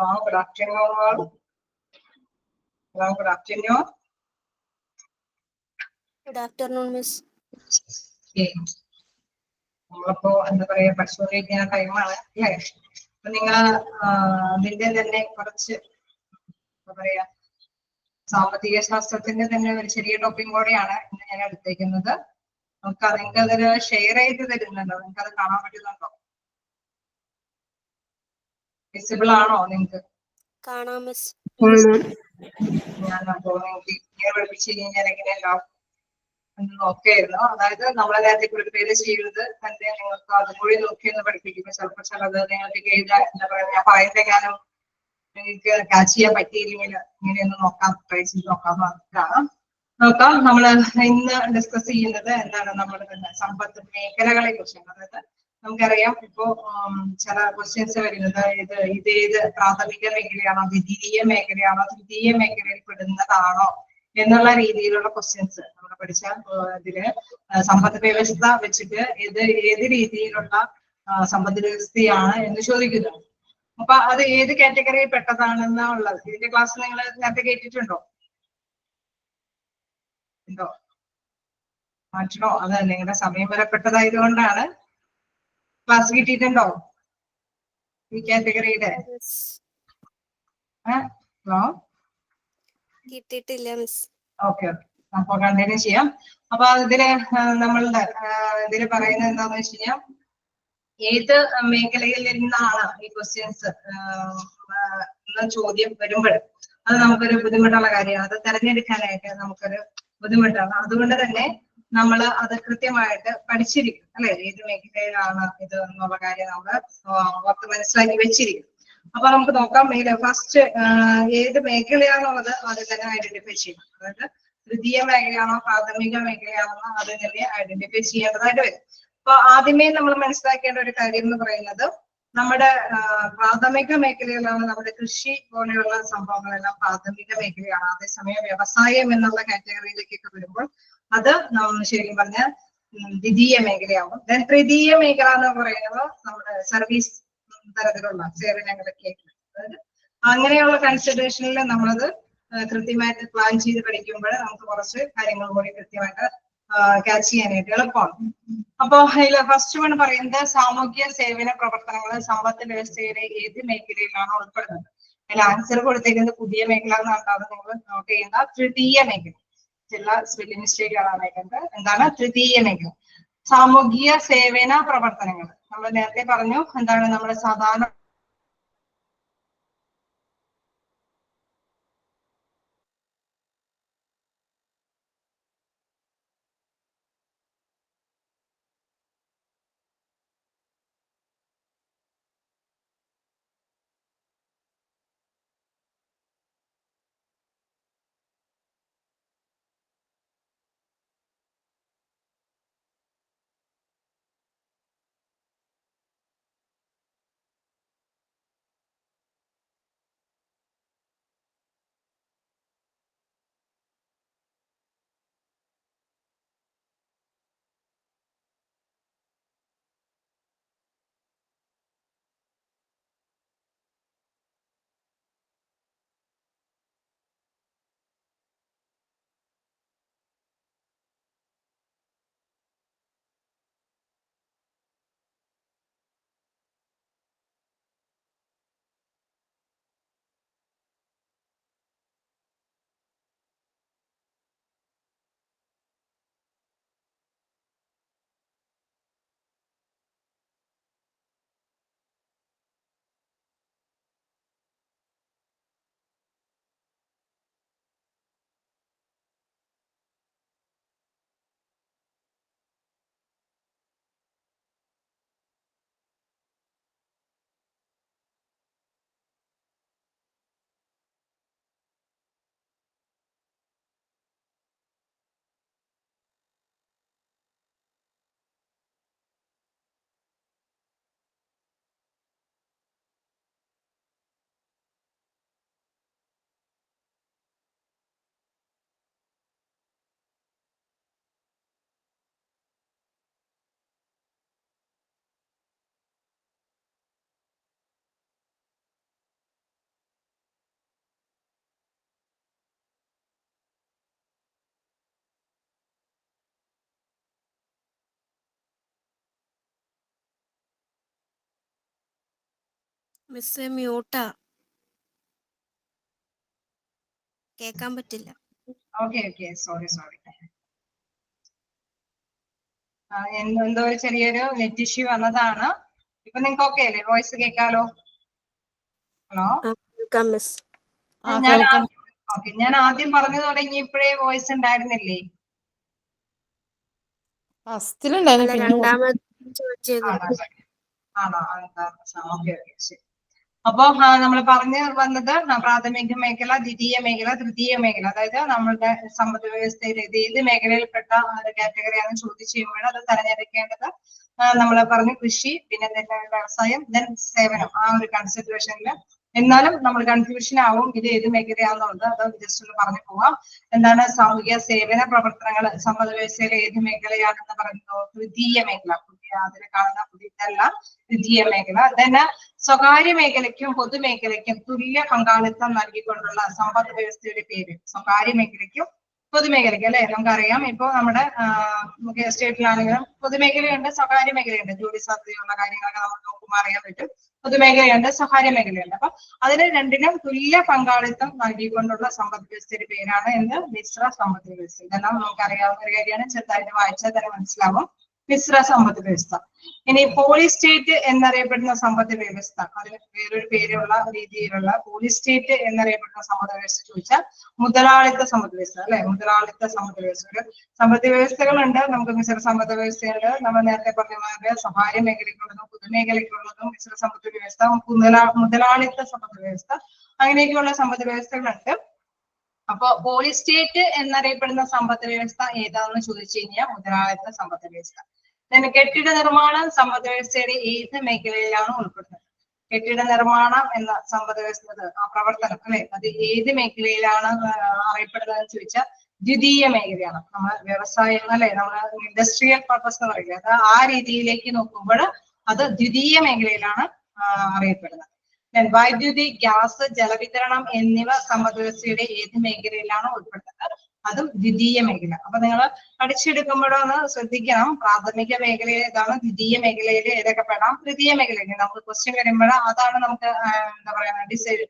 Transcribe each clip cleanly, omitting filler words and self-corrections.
Good afternoon all. Good afternoon. Good afternoon, Miss. നമ്മളിപ്പോ എന്താ പറയാ പരിശോധിക്കുന്ന ടൈമാണ് അല്ലേ? അപ്പൊ നിങ്ങൾ അതിന്റെ തന്നെ കുറച്ച് എന്താ പറയാ സാമ്പത്തിക ശാസ്ത്രത്തിന്റെ തന്നെ ഒരു ചെറിയ ടോപ്പിക് കൂടെയാണ് ഇന്ന് ഞാൻ എടുത്തേക്കുന്നത്. നമുക്ക് നിങ്ങൾക്ക് അതൊരു ഷെയർ ചെയ്ത് തരുന്നുണ്ടോ? നിങ്ങൾക്ക് അത് കാണാൻ പറ്റുന്നുണ്ടോ? വിസിബിൾ ആണോ നിങ്ങൾക്ക്? കാണാം മിസ്. ഞാൻ അപ്പോൾ നിങ്ങൾക്ക് ഇങ്ങനെ പഠിപ്പിച്ചു കഴിഞ്ഞാൽ എങ്ങനെയുണ്ടാവും എന്ന് നോക്കിയായിരുന്നു. അതായത് നമ്മളെ നേരത്തെ പ്രിപ്പയർ ചെയ്യുന്നത് തന്നെ നിങ്ങൾക്ക് അതും കൂടി നോക്കി ഒന്ന് പഠിപ്പിക്കുമ്പോൾ ചിലപ്പോൾ ചിലത് നിങ്ങൾക്ക് എഴുതാൻ എന്താ പറയുക ഞാൻ പറയുന്നെങ്ങാനും നിങ്ങൾക്ക് ക്യാച്ച് ചെയ്യാൻ പറ്റിയില്ലെങ്കിൽ ഇങ്ങനെയൊന്ന് നോക്കാം, ട്രൈ ചെയ്ത് നോക്കാം നോക്കാം. നമ്മൾ ഇന്ന് ഡിസ്കസ് ചെയ്യുന്നത് എന്താണ് നമ്മൾ സമ്പത്ത് മേഖലകളെ കുറിച്ചാണ്. അതായത് നമുക്കറിയാം ഇപ്പോ ചില ക്വസ്റ്റ്യൻസ് വരുന്നത് ഇതേത് പ്രാഥമിക മേഖലയാണോ, ദ്വിതീയ മേഖലയാണോ, തൃതീയ മേഖലയിൽ പെടുന്നതാണോ എന്നുള്ള രീതിയിലുള്ള ക്വസ്റ്റ്യൻസ് നമ്മൾ പഠിച്ച ഇതില് സമ്പദ് വ്യവസ്ഥ വെച്ചിട്ട് ഏത് രീതിയിലുള്ള സമ്പദ് വ്യവസ്ഥയാണ് എന്ന് ചോദിക്കുന്നത്. അപ്പൊ അത് ഏത് കാറ്റഗറിയിൽ പെട്ടതാണെന്നാ ഉള്ളത്. ഇതിന്റെ ക്ലാസ് നിങ്ങൾ നേരത്തെ കേട്ടിട്ടുണ്ടോ? ഉണ്ടോ? മാറ്റണോ? അത് നിങ്ങളുടെ സമയം വരപ്പെട്ടതായത് കൊണ്ടാണ്. ക്ലാസ് കിട്ടിയിട്ടുണ്ടോ ഈ കാറ്റഗറിയുടെ? ഹലോ, കിട്ടിയിട്ടില്ല മിസ്. ഓക്കെ ഓക്കെ, അപ്പൊ കണ്ടിന്യൂ ചെയ്യാം. അപ്പൊ ഇതില് നമ്മളുടെ ഇതില് പറയുന്നത് എന്താന്ന് വെച്ച് കഴിഞ്ഞാൽ ഏത് മേഖലയിൽ നിന്നാണ് ഈ ക്വസ്റ്റ്യൻസ് ചോദ്യം വരുമ്പോൾ അത് നമുക്കൊരു ബുദ്ധിമുട്ടുള്ള കാര്യമാണ്. അത് തെരഞ്ഞെടുക്കാനായിട്ട് നമുക്കൊരു ബുദ്ധിമുട്ടാണ്. അതുകൊണ്ട് തന്നെ നമ്മൾ അത് കൃത്യമായിട്ട് പഠിച്ചിരിക്കും അല്ലെ, ഏത് മേഖലയിലാണ് ഇത് എന്നുള്ള കാര്യം നമ്മൾ ഓർത്ത് മനസ്സിലാക്കി വെച്ചിരിക്കും. അപ്പൊ നമുക്ക് നോക്കാം. ഫസ്റ്റ് ഏത് മേഖലയാണുള്ളത് അത് തന്നെ ഐഡന്റിഫൈ ചെയ്യണം. അതായത് തൃതീയ മേഖലയാണോ പ്രാഥമിക മേഖലയാണോ അത് തന്നെ ഐഡന്റിഫൈ ചെയ്യേണ്ടതായിട്ട് വരും. അപ്പൊ ആദ്യമേ നമ്മൾ മനസ്സിലാക്കേണ്ട ഒരു കാര്യം എന്ന് പറയുന്നത് നമ്മുടെ പ്രാഥമിക മേഖലകളാണ്. നമ്മുടെ കൃഷി പോലെയുള്ള സംഭവങ്ങളെല്ലാം പ്രാഥമിക മേഖലയാണ്. അതേസമയം വ്യവസായം എന്നുള്ള കാറ്റഗറിയിലേക്കൊക്കെ വരുമ്പോൾ അത് ശരിക്കും പറഞ്ഞാൽ ദ്വിതീയ മേഖലയാവും. തൃതീയ മേഖല എന്ന് പറയുന്നത് നമ്മുടെ സർവീസ് തരത്തിലുള്ള സേവനങ്ങളൊക്കെ. അതായത് അങ്ങനെയുള്ള കൺസിഡറേഷനിൽ നമ്മളത് കൃത്യമായിട്ട് പ്ലാൻ ചെയ്ത് പഠിക്കുമ്പോൾ നമുക്ക് കുറച്ച് കാര്യങ്ങൾ കൂടി കൃത്യമായിട്ട് ക്യാച്ച് ചെയ്യാനായിട്ട് എളുപ്പമാണ്. അപ്പൊ അതിൽ ഫസ്റ്റ് വൺ പറയുന്നത് സാമൂഹ്യ സേവന പ്രവർത്തനങ്ങൾ സമ്പദ് വ്യവസ്ഥയിലെ ഏത് മേഖലയിലാണ് ഉൾപ്പെടുന്നത്. അതിൽ ആൻസർ കൊടുത്തേക്കുന്നത് പുതിയ മേഖല എന്നാണ്. നിങ്ങൾ നോട്ട് ചെയ്യുന്ന തൃതീയ മേഖല. ചില സ്പെല്ലിംഗ് മിസ്റ്റേക്ക് ആണ്. എന്താണ് തൃതീയ മേഖല? സാമൂഹിക സേവന പ്രവർത്തനങ്ങൾ നമ്മൾ നേരത്തെ പറഞ്ഞു എന്താണ് നമ്മുടെ സാധാരണ മിസ് മ്യൂട്ടാ, കേക്കാൻ പറ്റില്ല. ഓക്കെ സോറി എന്തോ ഒരു ചെറിയൊരു നെറ്റ് ഇഷ്യൂ വന്നതാണ്. ഇപ്പൊ നിങ്ങൾക്ക് ഓക്കെ അല്ലേ? വോയിസ് കേൾക്കാലോ? ഹലോ, കേൾക്കാം മിസ്. ഞാൻ ആദ്യം പറഞ്ഞു തുടങ്ങിയപ്പോഴേ വോയിസ് ഉണ്ടായിരുന്നില്ലേ? അല്ല, രണ്ടാമത് ചോദിച്ചത്. ആണോ? ഓക്കെ ശരി. അപ്പൊ നമ്മൾ പറഞ്ഞു വന്നത് പ്രാഥമിക മേഖല, ദ്വിതീയ മേഖല, തൃതീയ മേഖല, അതായത് നമ്മളുടെ സമ്പദ് വ്യവസ്ഥയിൽ ഏത് മേഖലയിൽപ്പെട്ട കാറ്റഗറിയാണ് ചോദിച്ചു കഴിയുമ്പോൾ അത് തെരഞ്ഞെടുക്കേണ്ടത്. നമ്മൾ പറഞ്ഞു കൃഷി, പിന്നെ വ്യവസായം, ദെൻ സേവനം, ആ ഒരു കൺസിഡറേഷനിൽ. എന്നാലും നമ്മൾ കൺഫ്യൂഷൻ ആവും ഇത് ഏത് മേഖലയാണെന്നുള്ളത്. അത് ജസ്റ്റ് ഒന്ന് പറഞ്ഞു പോവാം. എന്താണ് സാമൂഹിക സേവന പ്രവർത്തനങ്ങൾ സമ്പദ് വ്യവസ്ഥയിലെ ഏത് മേഖലയാണെന്ന് പറയുന്നു? തൃതീയ മേഖല. അതിൽ കാണുന്ന പുതിയതല്ല, ദ്വിതീയ മേഖല. തന്നെ സ്വകാര്യ മേഖലയ്ക്കും പൊതുമേഖലയ്ക്കും തുല്യ പങ്കാളിത്തം നൽകിക്കൊണ്ടുള്ള സമ്പദ് വ്യവസ്ഥയുടെ പേര് സ്വകാര്യ മേഖലയ്ക്കും പൊതുമേഖലയ്ക്കും, അല്ലെ? നമുക്കറിയാം ഇപ്പൊ നമ്മുടെ സ്റ്റേറ്റിലാണെങ്കിലും പൊതുമേഖലയുണ്ട്, സ്വകാര്യ മേഖലയുണ്ട്. ജോലി സാധ്യതയുള്ള കാര്യങ്ങളൊക്കെ നമുക്ക് നോക്കുമ്പോൾ അറിയാൻ പറ്റും. പൊതുമേഖലയുണ്ട്, സ്വകാര്യ മേഖലയുണ്ട്. അപ്പൊ അതിന് രണ്ടിനും തുല്യ പങ്കാളിത്തം നൽകിക്കൊണ്ടുള്ള സമ്പദ് വ്യവസ്ഥയുടെ പേരാണ് എന്ത്? മിശ്ര സമ്പദ് വ്യവസ്ഥ. ഇതെല്ലാം നമുക്കറിയാവുന്ന ഒരു കാര്യമാണ്. ചെറുതായിട്ട് വായിച്ചാൽ തന്നെ മനസ്സിലാവും. മിശ്ര സമ്പദ് വ്യവസ്ഥ. ഇനി പോളിസ്റ്റേറ്റ് എന്നറിയപ്പെടുന്ന സമ്പദ് വ്യവസ്ഥ, അതിന് വേറൊരു പേരുള്ള രീതിയിലുള്ള പോളിസ്റ്റേറ്റ് എന്നറിയപ്പെടുന്ന സമ്പദ് വ്യവസ്ഥ ചോദിച്ചാൽ മുതലാളിത്ത സമ്പദ് വ്യവസ്ഥ, അല്ലെ? മുതലാളിത്ത സമ്പദ് വ്യവസ്ഥ. ഒരു സമ്പദ് വ്യവസ്ഥകളുണ്ട്. നമുക്ക് മിശ്ര സമ്പദ് വ്യവസ്ഥയുണ്ട്. നമ്മൾ നേരത്തെ പറഞ്ഞ മാതിരി സ്വകാര്യ മേഖലയ്ക്കുള്ളതും പൊതുമേഖലയ്ക്കുള്ളതും മിശ്ര സമ്പദ് വ്യവസ്ഥ, മുതലാളിത്ത സമ്പദ് വ്യവസ്ഥ, അങ്ങനെയൊക്കെയുള്ള സമ്പദ് വ്യവസ്ഥകളുണ്ട്. അപ്പൊ പോളിസ്റ്റേറ്റ് എന്നറിയപ്പെടുന്ന സമ്പദ് വ്യവസ്ഥ ഏതാണെന്ന് ചോദിച്ചു കഴിഞ്ഞാൽ മുതലാളിത്ത സമ്പദ് വ്യവസ്ഥ. കെട്ടിട നിർമ്മാണം സമ്പദ് വ്യവസ്ഥയുടെ ഏത് മേഖലയിലാണ് ഉൾപ്പെടുന്നത്? കെട്ടിട നിർമ്മാണം എന്ന സമ്പദ് വ്യവസ്ഥ ആ പ്രവർത്തനം, അല്ലെ, അത് ഏത് മേഖലയിലാണ് അറിയപ്പെടുന്നതെന്ന് ചോദിച്ചാൽ ദ്വിതീയ മേഖലയാണ്. നമ്മൾ വ്യവസായം, അല്ലെ, നമ്മൾ ഇൻഡസ്ട്രിയൽ പർപ്പസ് എന്ന് പറയുന്നത്, അത് ആ രീതിയിലേക്ക് നോക്കുമ്പോൾ അത് ദ്വിതീയ മേഖലയിലാണ് അറിയപ്പെടുന്നത്. വൈദ്യുതി, ഗ്യാസ്, ജലവിതരണം എന്നിവ സമ്പദ് വ്യവസ്ഥയുടെ ഏത് മേഖലയിലാണ് ഉൾപ്പെടുന്നത്? അതും ദ്വിതീയ മേഖല. അപ്പൊ നിങ്ങൾ പഠിച്ചെടുക്കുമ്പോഴൊന്ന് ശ്രദ്ധിക്കണം. പ്രാഥമിക മേഖലയിൽ ഏതാണ്, ദ്വിതീയ മേഖലയിൽ ഏതൊക്കെ പെടാം, തൃതീയ മേഖലയിൽ നമുക്ക് ക്വസ്റ്റ്യൻ വരുമ്പോൾ അതാണ് നമുക്ക് എന്താ പറയുക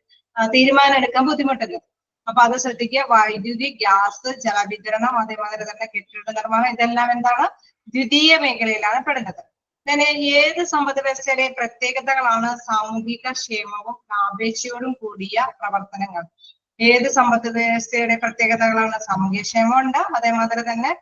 തീരുമാനം എടുക്കാൻ ബുദ്ധിമുട്ടുള്ളത്. അപ്പൊ അത് ശ്രദ്ധിക്കുക. വൈദ്യുതി, ഗ്യാസ്, ജലവിതരണം, അതേമാതിരി തന്നെ കെട്ടിട നിർമ്മാണം, ഇതെല്ലാം എന്താണ്? ദ്വിതീയ മേഖലയിലാണ് പെടുന്നത്. പിന്നെ ഏത് സമ്പദ് വ്യവസ്ഥയിലെ പ്രത്യേകതകളാണ് സാമൂഹിക ക്ഷേമവും ലാഭേച്ഛയോടും കൂടിയ പ്രവർത്തനങ്ങൾ? ഏത് സമ്പദ് വ്യവസ്ഥയുടെ പ്രത്യേകതകളാണ്? സാമൂഹ്യ ക്ഷേമം ഉണ്ട്, അതേമാതിരി തന്നെ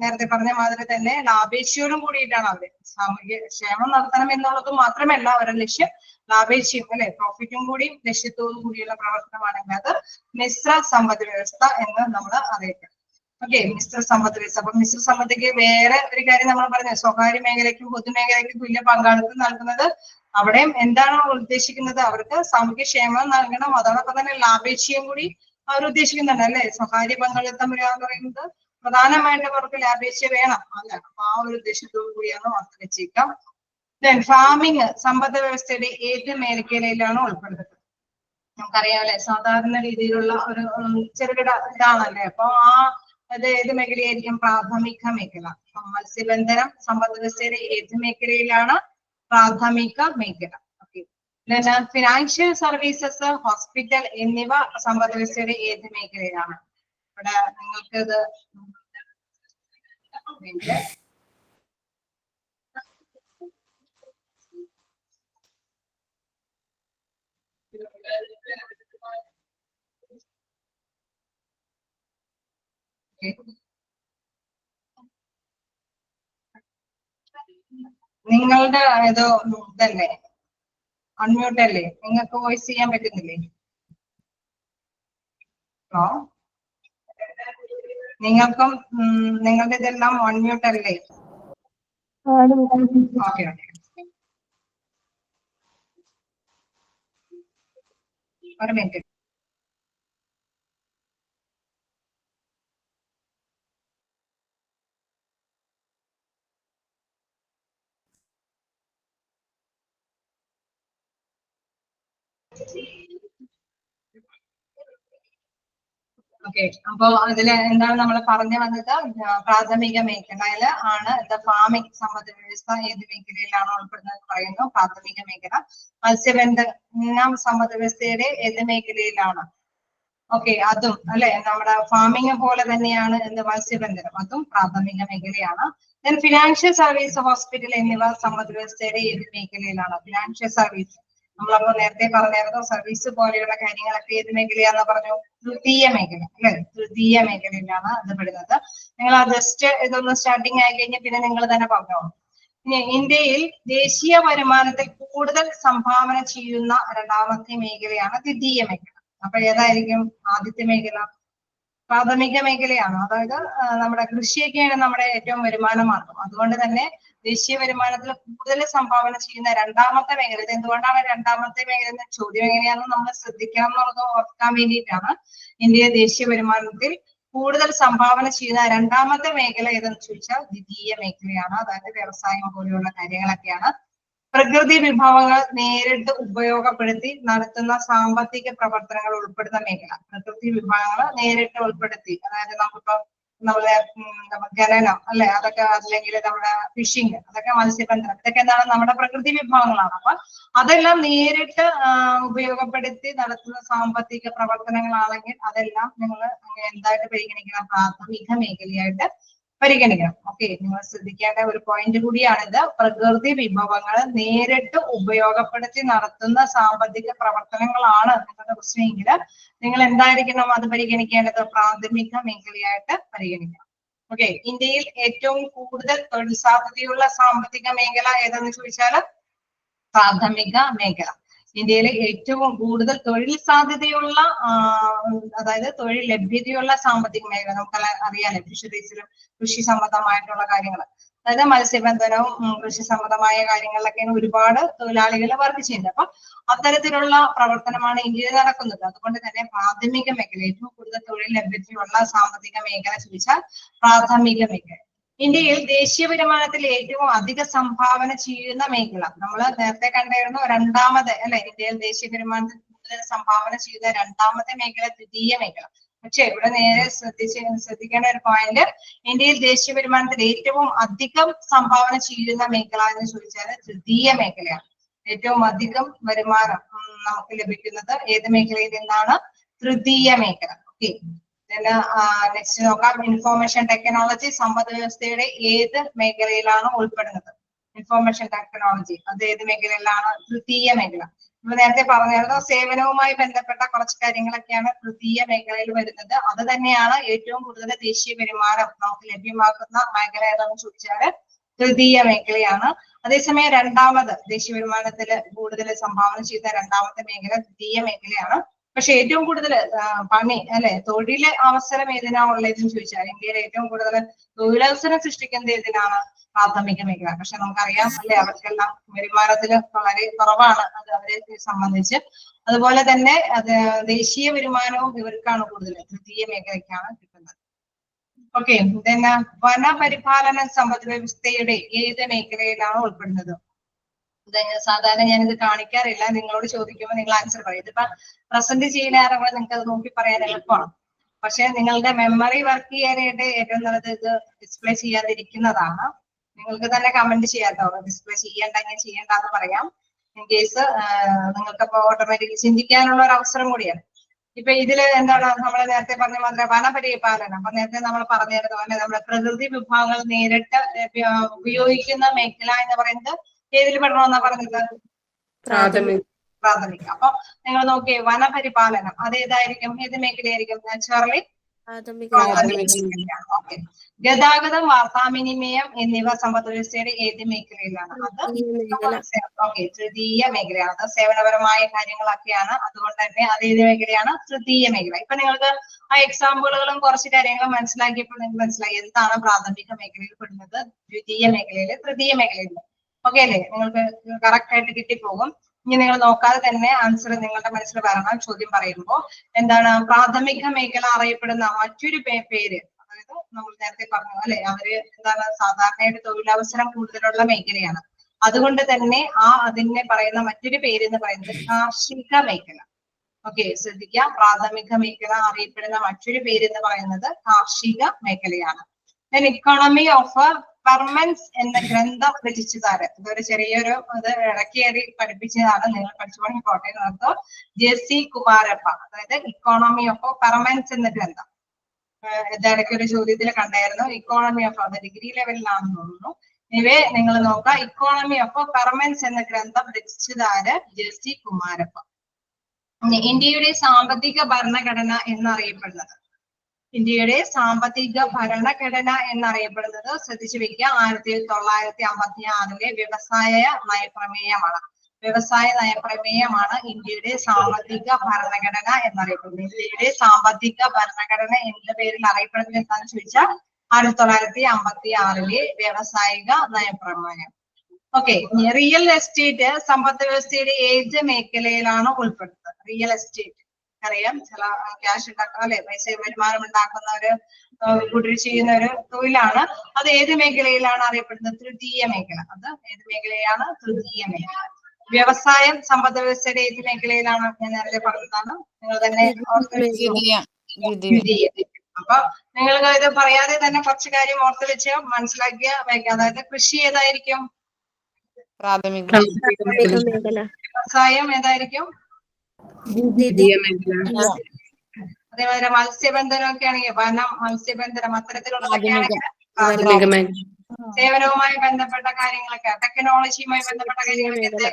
നേരത്തെ പറഞ്ഞ മാതിരി തന്നെ ലാഭേച്ഛയോടും കൂടിയിട്ടാണ് അവര് സാമൂഹ്യ ക്ഷേമം നടത്തണം എന്നുള്ളത് മാത്രമല്ല അവരുടെ ലക്ഷ്യം. ലാഭേച്ഛയും, അല്ലെ, പ്രോഫിറ്റും കൂടി ലക്ഷ്യത്തോടു കൂടിയുള്ള പ്രവർത്തനമാണെങ്കിൽ അത് മിശ്ര സമ്പദ് വ്യവസ്ഥ എന്ന് നമ്മൾ അറിയപ്പെടും. ഓക്കെ, മിശ്ര സമ്പദ് വ്യവസ്ഥ. അപ്പൊ മിശ്ര സമ്പത്തിക്ക് വേറെ ഒരു കാര്യം നമ്മൾ പറഞ്ഞത് സ്വകാര്യ മേഖലയ്ക്കും പൊതുമേഖലയ്ക്കും തുല്യ പങ്കാളിത്തം നൽകുന്നത്. അവിടെയും എന്താണ് ഉദ്ദേശിക്കുന്നത്? അവർക്ക് സാമൂഹ്യ ക്ഷേമം നൽകണം, അതോടൊപ്പം തന്നെ ലാഭേച്ഛയും കൂടി അവർ ഉദ്ദേശിക്കുന്നുണ്ട്, അല്ലെ? സ്വകാര്യ പങ്കാളിത്തം എന്ന് പറയുന്നത് പ്രധാനമായിട്ടും അവർക്ക് ലാഭേച്ഛ വേണം, അല്ല? അപ്പൊ ആ ഒരു ഉദ്ദേശത്തോടു കൂടിയാണ് ഓർത്ത് വെച്ചേക്കാം. ഫാമിംഗ് സമ്പദ് വ്യവസ്ഥയുടെ ഏത് മേഖലയിലാണ് ഉൾപ്പെടുന്നത്? നമുക്കറിയാം, അല്ലെ, സാധാരണ രീതിയിലുള്ള ഒരു ചെറുകിട ഇതാണല്ലേ. അപ്പൊ അത് ഏത് മേഖലയായിരിക്കും? പ്രാഥമിക മേഖല. മത്സ്യബന്ധനം സമ്പദ് വ്യവസ്ഥയുടെ ഏത് മേഖലയിലാണ്? പ്രാഥമിക മേഖല. ഓക്കെ. ഫിനാൻഷ്യൽ സർവീസസ്, ഹോസ്പിറ്റൽ എന്നിവ സമ്പദ് വ്യവസ്ഥയുടെ ഏത് മേഖലയിലാണ്? ഇവിടെ നിങ്ങൾക്ക് ഇത് നിങ്ങളുടെ ഏതോ ഇതല്ലേ, അൺമ്യൂട്ട് അല്ലേ? നിങ്ങൾക്ക് വോയിസ് ചെയ്യാൻ പറ്റുന്നില്ലേ? ഹലോ, നിങ്ങൾക്കും നിങ്ങളുടെ ഇതെല്ലാം അൺമ്യൂട്ട് അല്ലേ? ഓക്കെ ഒരു മിനിറ്റ്. ഓക്കെ, അപ്പൊ അതില് എന്താണ് നമ്മൾ പറഞ്ഞു വന്നത്? പ്രാഥമിക മേഖലയില് ആണ് ഫാമിംഗ് സമ്പദ് വ്യവസ്ഥ ഏത് മേഖലയിലാണ് ഉൾപ്പെടുന്നത് പറയുന്നു. പ്രാഥമിക മേഖല. മത്സ്യബന്ധനം സമ്പദ് വ്യവസ്ഥയുടെ ഏത് മേഖലയിലാണ്? ഓക്കെ, അതും അല്ലെ നമ്മുടെ ഫാമിംഗ് പോലെ തന്നെയാണ് മത്സ്യബന്ധനം, അതും പ്രാഥമിക മേഖലയാണ്. ദെൻ ഫിനാൻഷ്യൽ സർവീസ്, ഹോസ്പിറ്റൽ എന്നിവ സമ്പദ് വ്യവസ്ഥയുടെ ഏത് മേഖലയിലാണ്? ഫിനാൻഷ്യൽ സർവീസ് നമ്മളപ്പോ നേരത്തെ പറഞ്ഞായിരുന്നു. സർവീസ് പോലെയുള്ള കാര്യങ്ങളൊക്കെ ഏത് മേഖലയാണെന്ന് പറഞ്ഞു? തൃതീയ മേഖല അല്ലെ, തൃതീയ മേഖലയിലാണ് അത് പെടുന്നത്. നിങ്ങൾ ആ ജസ്റ്റ് ഇതൊന്ന് സ്റ്റാർട്ടിങ് ആയി കഴിഞ്ഞാൽ പിന്നെ നിങ്ങൾ തന്നെ പറഞ്ഞോളൂ. ഇനി ഇന്ത്യയിൽ ദേശീയ വരുമാനത്തിൽ കൂടുതൽ സംഭാവന ചെയ്യുന്ന രണ്ടാമത്തെ മേഖലയാണ് ദ്വിതീയ മേഖല. അപ്പൊ ഏതായിരിക്കും ആദ്യത്തെ മേഖല? പ്രാഥമിക മേഖലയാണ്. അതായത് നമ്മുടെ കൃഷിയൊക്കെയാണ് നമ്മുടെ ഏറ്റവും വരുമാന മാർഗം. അതുകൊണ്ട് തന്നെ ദേശീയ വരുമാനത്തിൽ കൂടുതൽ സംഭാവന ചെയ്യുന്ന രണ്ടാമത്തെ മേഖല. ഇത് എന്തുകൊണ്ടാണ് രണ്ടാമത്തെ മേഖല എന്ന ചോദ്യം എങ്ങനെയാണെന്ന് നമ്മൾ ശ്രദ്ധിക്കണം എന്നുള്ളത് ഓർക്കാൻ വേണ്ടിയിട്ടാണ്. ഇന്ത്യയുടെ ദേശീയ വരുമാനത്തിൽ കൂടുതൽ സംഭാവന ചെയ്യുന്ന രണ്ടാമത്തെ മേഖല ഏതെന്ന് ചോദിച്ചാൽ ദ്വിതീയ മേഖലയാണ്. അതായത് വ്യവസായം പോലെയുള്ള കാര്യങ്ങളൊക്കെയാണ്. പ്രകൃതി വിഭവങ്ങൾ നേരിട്ട് ഉപയോഗപ്പെടുത്തി നടത്തുന്ന സാമ്പത്തിക പ്രവർത്തനങ്ങൾ ഉൾപ്പെടുന്ന മേഖല. പ്രകൃതി വിഭവങ്ങൾ നേരിട്ട് ഉൾപ്പെടുത്തി, അതായത് നമുക്കിപ്പോ നമ്മളെ ഖനനം അല്ലെ, അതൊക്കെ അല്ലെങ്കിൽ നമ്മുടെ ഫിഷിങ്, അതൊക്കെ മത്സ്യബന്ധനം, ഇതൊക്കെ എന്താണ് നമ്മുടെ പ്രകൃതി വിഭവങ്ങളാണ്. അപ്പൊ അതെല്ലാം നേരിട്ട് ഉപയോഗപ്പെടുത്തി നടത്തുന്ന സാമ്പത്തിക പ്രവർത്തനങ്ങളാണെങ്കിൽ അതെല്ലാം നിങ്ങൾ എന്തായിട്ട് പരിഗണിക്കണം? പ്രാഥമിക മേഖലയായിട്ട് പരിഗണിക്കണം. ഓക്കെ, നിങ്ങൾ ശ്രദ്ധിക്കേണ്ട ഒരു പോയിന്റ് കൂടിയാണിത്. പ്രകൃതി വിഭവങ്ങൾ നേരിട്ട് ഉപയോഗപ്പെടുത്തി നടത്തുന്ന സാമ്പത്തിക പ്രവർത്തനങ്ങളാണ് നിങ്ങളുടെ പ്രശ്നമെങ്കിൽ നിങ്ങൾ എന്തായിരിക്കണം അത് പരിഗണിക്കേണ്ടത്? പ്രാഥമിക മേഖലയായിട്ട് പരിഗണിക്കണം. ഓക്കെ, ഇന്ത്യയിൽ ഏറ്റവും കൂടുതൽ തൊഴിൽ സാധ്യതയുള്ള സാമ്പത്തിക മേഖല ഏതെന്ന് ചോദിച്ചാൽ പ്രാഥമിക മേഖല. ഇന്ത്യയിലെ ഏറ്റവും കൂടുതൽ തൊഴിൽ സാധ്യതയുള്ള അതായത് തൊഴിൽ ലഭ്യതയുള്ള സാമ്പത്തിക മേഖല നമുക്ക് അറിയാലോ. ഫിഷറീസിലും കൃഷി സംബന്ധമായിട്ടുള്ള കാര്യങ്ങൾ, അതായത് മത്സ്യബന്ധനവും കൃഷി സംബന്ധമായ കാര്യങ്ങളിലൊക്കെയാണ് ഒരുപാട് തൊഴിലാളികൾ വർക്ക് ചെയ്യുന്നത്. അപ്പൊ അത്തരത്തിലുള്ള പ്രവർത്തനമാണ് ഇന്ത്യയിൽ നടക്കുന്നത്. അതുകൊണ്ട് തന്നെ പ്രാഥമിക മേഖല, ഏറ്റവും കൂടുതൽ തൊഴിൽ ലഭ്യതയുള്ള സാമ്പത്തിക മേഖല ചോദിച്ചാൽ പ്രാഥമിക മേഖല. ഇന്ത്യയിൽ ദേശീയ വരുമാനത്തിൽ ഏറ്റവും അധിക സംഭാവന ചെയ്യുന്ന മേഖല നമ്മൾ നേരത്തെ കണ്ടായിരുന്നു. രണ്ടാമത് അല്ലെ, ഇന്ത്യയിൽ ദേശീയ വരുമാനത്തിൽ കൂടുതൽ സംഭാവന ചെയ്യുന്ന രണ്ടാമത്തെ മേഖല ദ്വിതീയ മേഖല. പക്ഷെ ഇവിടെ നേരെ ശ്രദ്ധിക്കേണ്ട ഒരു പോയിന്റ്, ഇന്ത്യയിൽ ദേശീയ വരുമാനത്തിൽ ഏറ്റവും അധികം സംഭാവന ചെയ്യുന്ന മേഖല എന്ന് ചോദിച്ചാൽ തൃതീയ മേഖലയാണ്. ഏറ്റവും അധികം വരുമാനം നമുക്ക് ലഭിക്കുന്നത് ഏത് മേഖലയിൽ നിന്നാണ്? തൃതീയ മേഖല. ഓക്കെ, നെക്സ്റ്റ് നോക്കാം. ഇൻഫോർമേഷൻ ടെക്നോളജി സമ്പദ് വ്യവസ്ഥയുടെ ഏത് മേഖലയിലാണ് ഉൾപ്പെടുന്നത്? ഇൻഫോർമേഷൻ ടെക്നോളജി അത് ഏത് മേഖലയിലാണ്? തൃതീയ മേഖല. നമ്മൾ നേരത്തെ പറഞ്ഞിരുന്നു സേവനവുമായി ബന്ധപ്പെട്ട കുറച്ച് കാര്യങ്ങളൊക്കെയാണ് തൃതീയ മേഖലയിൽ വരുന്നത്. അത് തന്നെയാണ് ഏറ്റവും കൂടുതൽ ദേശീയ വരുമാനം നമുക്ക് ലഭ്യമാക്കുന്ന മേഖല ഏതാണെന്ന് ചോദിച്ചാൽ തൃതീയ മേഖലയാണ്. അതേസമയം രണ്ടാമത് ദേശീയ വരുമാനത്തിൽ കൂടുതൽ സംഭാവന ചെയ്ത രണ്ടാമത്തെ മേഖല ദ്വിതീയ മേഖലയാണ്. പക്ഷെ ഏറ്റവും കൂടുതൽ പണി അല്ലെ, തൊഴിൽ അവസരം ഏതിനാ ഉള്ളതെന്ന് ചോദിച്ചാൽ ഇന്ത്യയിൽ ഏറ്റവും കൂടുതൽ തൊഴിലവസരം സൃഷ്ടിക്കുന്നത് ഏതിനാണ്? പ്രാഥമിക മേഖല. പക്ഷെ നമുക്കറിയാം അല്ലെ, അവർക്കെല്ലാം വരുമാനത്തിൽ വളരെ കുറവാണ് അത് അവരെ സംബന്ധിച്ച്. അതുപോലെ തന്നെ അത് ദേശീയ വരുമാനവും ഇവർക്കാണ് കൂടുതൽ, തൃതീയ മേഖലയ്ക്കാണ് കിട്ടുന്നത്. ഓക്കെ, പിന്നെ വനപരിപാലന സമ്പദ് വ്യവസ്ഥയുടെ ഏത് മേഖലയിലാണ് ഉൾപ്പെടുന്നത്? സാധാരണ ഞാനിത് കാണിക്കാറില്ല, നിങ്ങളോട് ചോദിക്കുമ്പോൾ നിങ്ങൾ ആൻസർ പറയും. ഇതിപ്പോ പ്രസന്റ് ചെയ്യാറുമ്പോൾ നിങ്ങൾക്ക് അത് നോക്കി പറയാൻ എളുപ്പമാണ്. പക്ഷെ നിങ്ങളുടെ മെമ്മറി വർക്ക് ചെയ്യാനായിട്ട് ഏറ്റവും നല്ലത് ഇത് ഡിസ്പ്ലേ ചെയ്യാതിരിക്കുന്നതാണ്. നിങ്ങൾക്ക് തന്നെ കമന്റ് ചെയ്യാട്ടോ, ഡിസ്പ്ലേ ചെയ്യണ്ടെങ്കിൽ ചെയ്യണ്ടെന്ന് പറയാം. ഇൻ കേസ് നിങ്ങൾക്കപ്പോ ഓട്ടോമാറ്റിക്കലി ചിന്തിക്കാനുള്ള ഒരു അവസരം കൂടിയാണ്. ഇപ്പൊ ഇതില് എന്താണ് നമ്മൾ നേരത്തെ പറഞ്ഞ മാതിരി വനപരിപാലനം, അപ്പൊ നേരത്തെ നമ്മൾ പറഞ്ഞിരുന്ന പോലെ നമ്മുടെ പ്രകൃതി വിഭവങ്ങൾ നേരിട്ട് ഉപയോഗിക്കുന്ന മേഖല എന്ന് പറയുന്നത് ഏതിൽ പെടണമെന്നാ പറഞ്ഞത്? പ്രാഥമിക. അപ്പൊ നിങ്ങൾ നോക്കിയേ, വനപരിപാലനം അത് ഏതായിരിക്കും? ഏത് മേഖലയായിരിക്കും? Naturally okay. ഗതാഗതം, വാർത്താവിനിമയം എന്നിവ സമ്പദ് വ്യവസ്ഥയുടെ ഏത് മേഖലയിലാണ്? അത് ഓക്കെ, തൃതീയ മേഖലയാണ്. അത് സേവനപരമായ കാര്യങ്ങളൊക്കെയാണ്. അതുകൊണ്ട് തന്നെ അത് ഏത് മേഖലയാണ്? തൃതീയ മേഖല. ഇപ്പൊ നിങ്ങൾക്ക് ആ എക്സാമ്പിളുകളും കുറച്ച് കാര്യങ്ങളും മനസ്സിലാക്കിയപ്പോൾ നിങ്ങൾക്ക് മനസ്സിലായി എന്താണ് പ്രാഥമിക മേഖലയിൽ പെടുന്നത്, ദ്വിതീയ മേഖലയിൽ, തൃതീയ മേഖലയിൽ. ഓക്കെ അല്ലേ? നിങ്ങൾക്ക് കറക്റ്റ് ആയിട്ട് കിട്ടിപ്പോകും. ഇനി നിങ്ങൾ നോക്കാതെ തന്നെ ആൻസർ നിങ്ങളുടെ മനസ്സിൽ വരണം. ചോദ്യം പറയുമ്പോൾ എന്താണ് പ്രാഥമിക മേഖല അറിയപ്പെടുന്ന മറ്റൊരു പേര്? അതായത് നമ്മൾ നേരത്തെ പറഞ്ഞു അല്ലെ, അവര് എന്താണ് സാധാരണയായിട്ട് തൊഴിലവസരം കൂടുതലുള്ള മേഖലയാണ്. അതുകൊണ്ട് തന്നെ അതിനെ പറയുന്ന മറ്റൊരു പേര് എന്ന് പറയുന്നത് കാർഷിക മേഖല. ഓക്കെ, ശ്രദ്ധിക്കുക. പ്രാഥമിക മേഖല അറിയപ്പെടുന്ന മറ്റൊരു പേര് എന്ന് പറയുന്നത് കാർഷിക മേഖലയാണ്. ഇക്കോണമി ഓഫ് പെർമൻസ് എന്ന ഗ്രന്ഥം രചിച്ചതാര്? ഇതൊരു ചെറിയൊരു ഇത് ഇടക്കേറി പഠിപ്പിച്ചതാണ്, നിങ്ങൾ പഠിച്ചു കോട്ടയം നടത്തോ. ജെസി കുമാരപ്പ. അതായത് ഇക്കോണമി ഓഫ് പെർമൻസ് എന്ന ഗ്രന്ഥം ഇടയ്ക്ക് ഒരു ചോദ്യത്തിൽ കണ്ടായിരുന്നു. ഇക്കോണമി ഓഫ്, അത് ഡിഗ്രി ലെവലിലാണെന്ന് തോന്നുന്നു. ഇവയെ നിങ്ങൾ നോക്കുക. ഇക്കോണമി ഓഫ് പെർമൻസ് എന്ന ഗ്രന്ഥം രചിച്ചതാര്? ജെസി കുമാരപ്പ. ഇന്ത്യയുടെ സാമ്പത്തിക ഭരണഘടന എന്നറിയപ്പെടുന്നത്, ഇന്ത്യയുടെ സാമ്പത്തിക ഭരണഘടന എന്നറിയപ്പെടുന്നത്, ശ്രദ്ധിച്ചു വെക്കുക, 1956 വ്യവസായ നയപ്രമേയമാണ്. വ്യവസായ നയപ്രമേയമാണ് ഇന്ത്യയുടെ സാമ്പത്തിക ഭരണഘടന എന്നറിയപ്പെടുന്നത്. ഇന്ത്യയുടെ സാമ്പത്തിക ഭരണഘടന എന്ന പേരിൽ അറിയപ്പെടുന്നത് എന്താണെന്ന് ചോദിച്ചാൽ 1956 വ്യവസായിക നയപ്രമേയം. ഓക്കെ, റിയൽ എസ്റ്റേറ്റ് സമ്പദ് വ്യവസ്ഥയുടെ ഏത് മേഖലയിലാണ് ഉൾപ്പെടുന്നത്? റിയൽ എസ്റ്റേറ്റ് അറിയാം, ചില ക്യാഷ് ഉണ്ടാക്കുന്ന അല്ലെ, പൈസ വരുമാനം ഉണ്ടാക്കുന്ന ഒരു കുടിൽ ചെയ്യുന്ന ഒരു തൊഴിലാണ്. അത് ഏത് മേഖലയിലാണ് അറിയപ്പെടുന്നത്? തൃതീയ മേഖല. അത് ഏത് മേഖലയാണ്? തൃതീയ മേഖല. വ്യവസായം സമ്പദ് വ്യവസ്ഥയുടെ ഏത് മേഖലയിലാണ്? ഞാൻ നേരത്തെ പറഞ്ഞതാണ്, നിങ്ങൾ തന്നെ ദ്വിതീയ. അപ്പൊ നിങ്ങൾ ഇത് പറയാതെ തന്നെ കുറച്ച് കാര്യം ഓർത്ത് വെച്ച് മനസ്സിലാക്കിയ വയ്ക്കുക. അതായത് കൃഷി ഏതായിരിക്കും? പ്രാഥമിക മേഖല. വ്യവസായം ഏതായിരിക്കും? അതേപോലെ മത്സ്യബന്ധനം ഒക്കെ ആണെങ്കിൽ വനം, മത്സ്യബന്ധനം അത്തരത്തിലുള്ളതൊക്കെ ആണെങ്കിൽ സേവനവുമായി ബന്ധപ്പെട്ട കാര്യങ്ങളൊക്കെ, ടെക്നോളജിയുമായി ബന്ധപ്പെട്ട കാര്യങ്ങളൊക്കെ,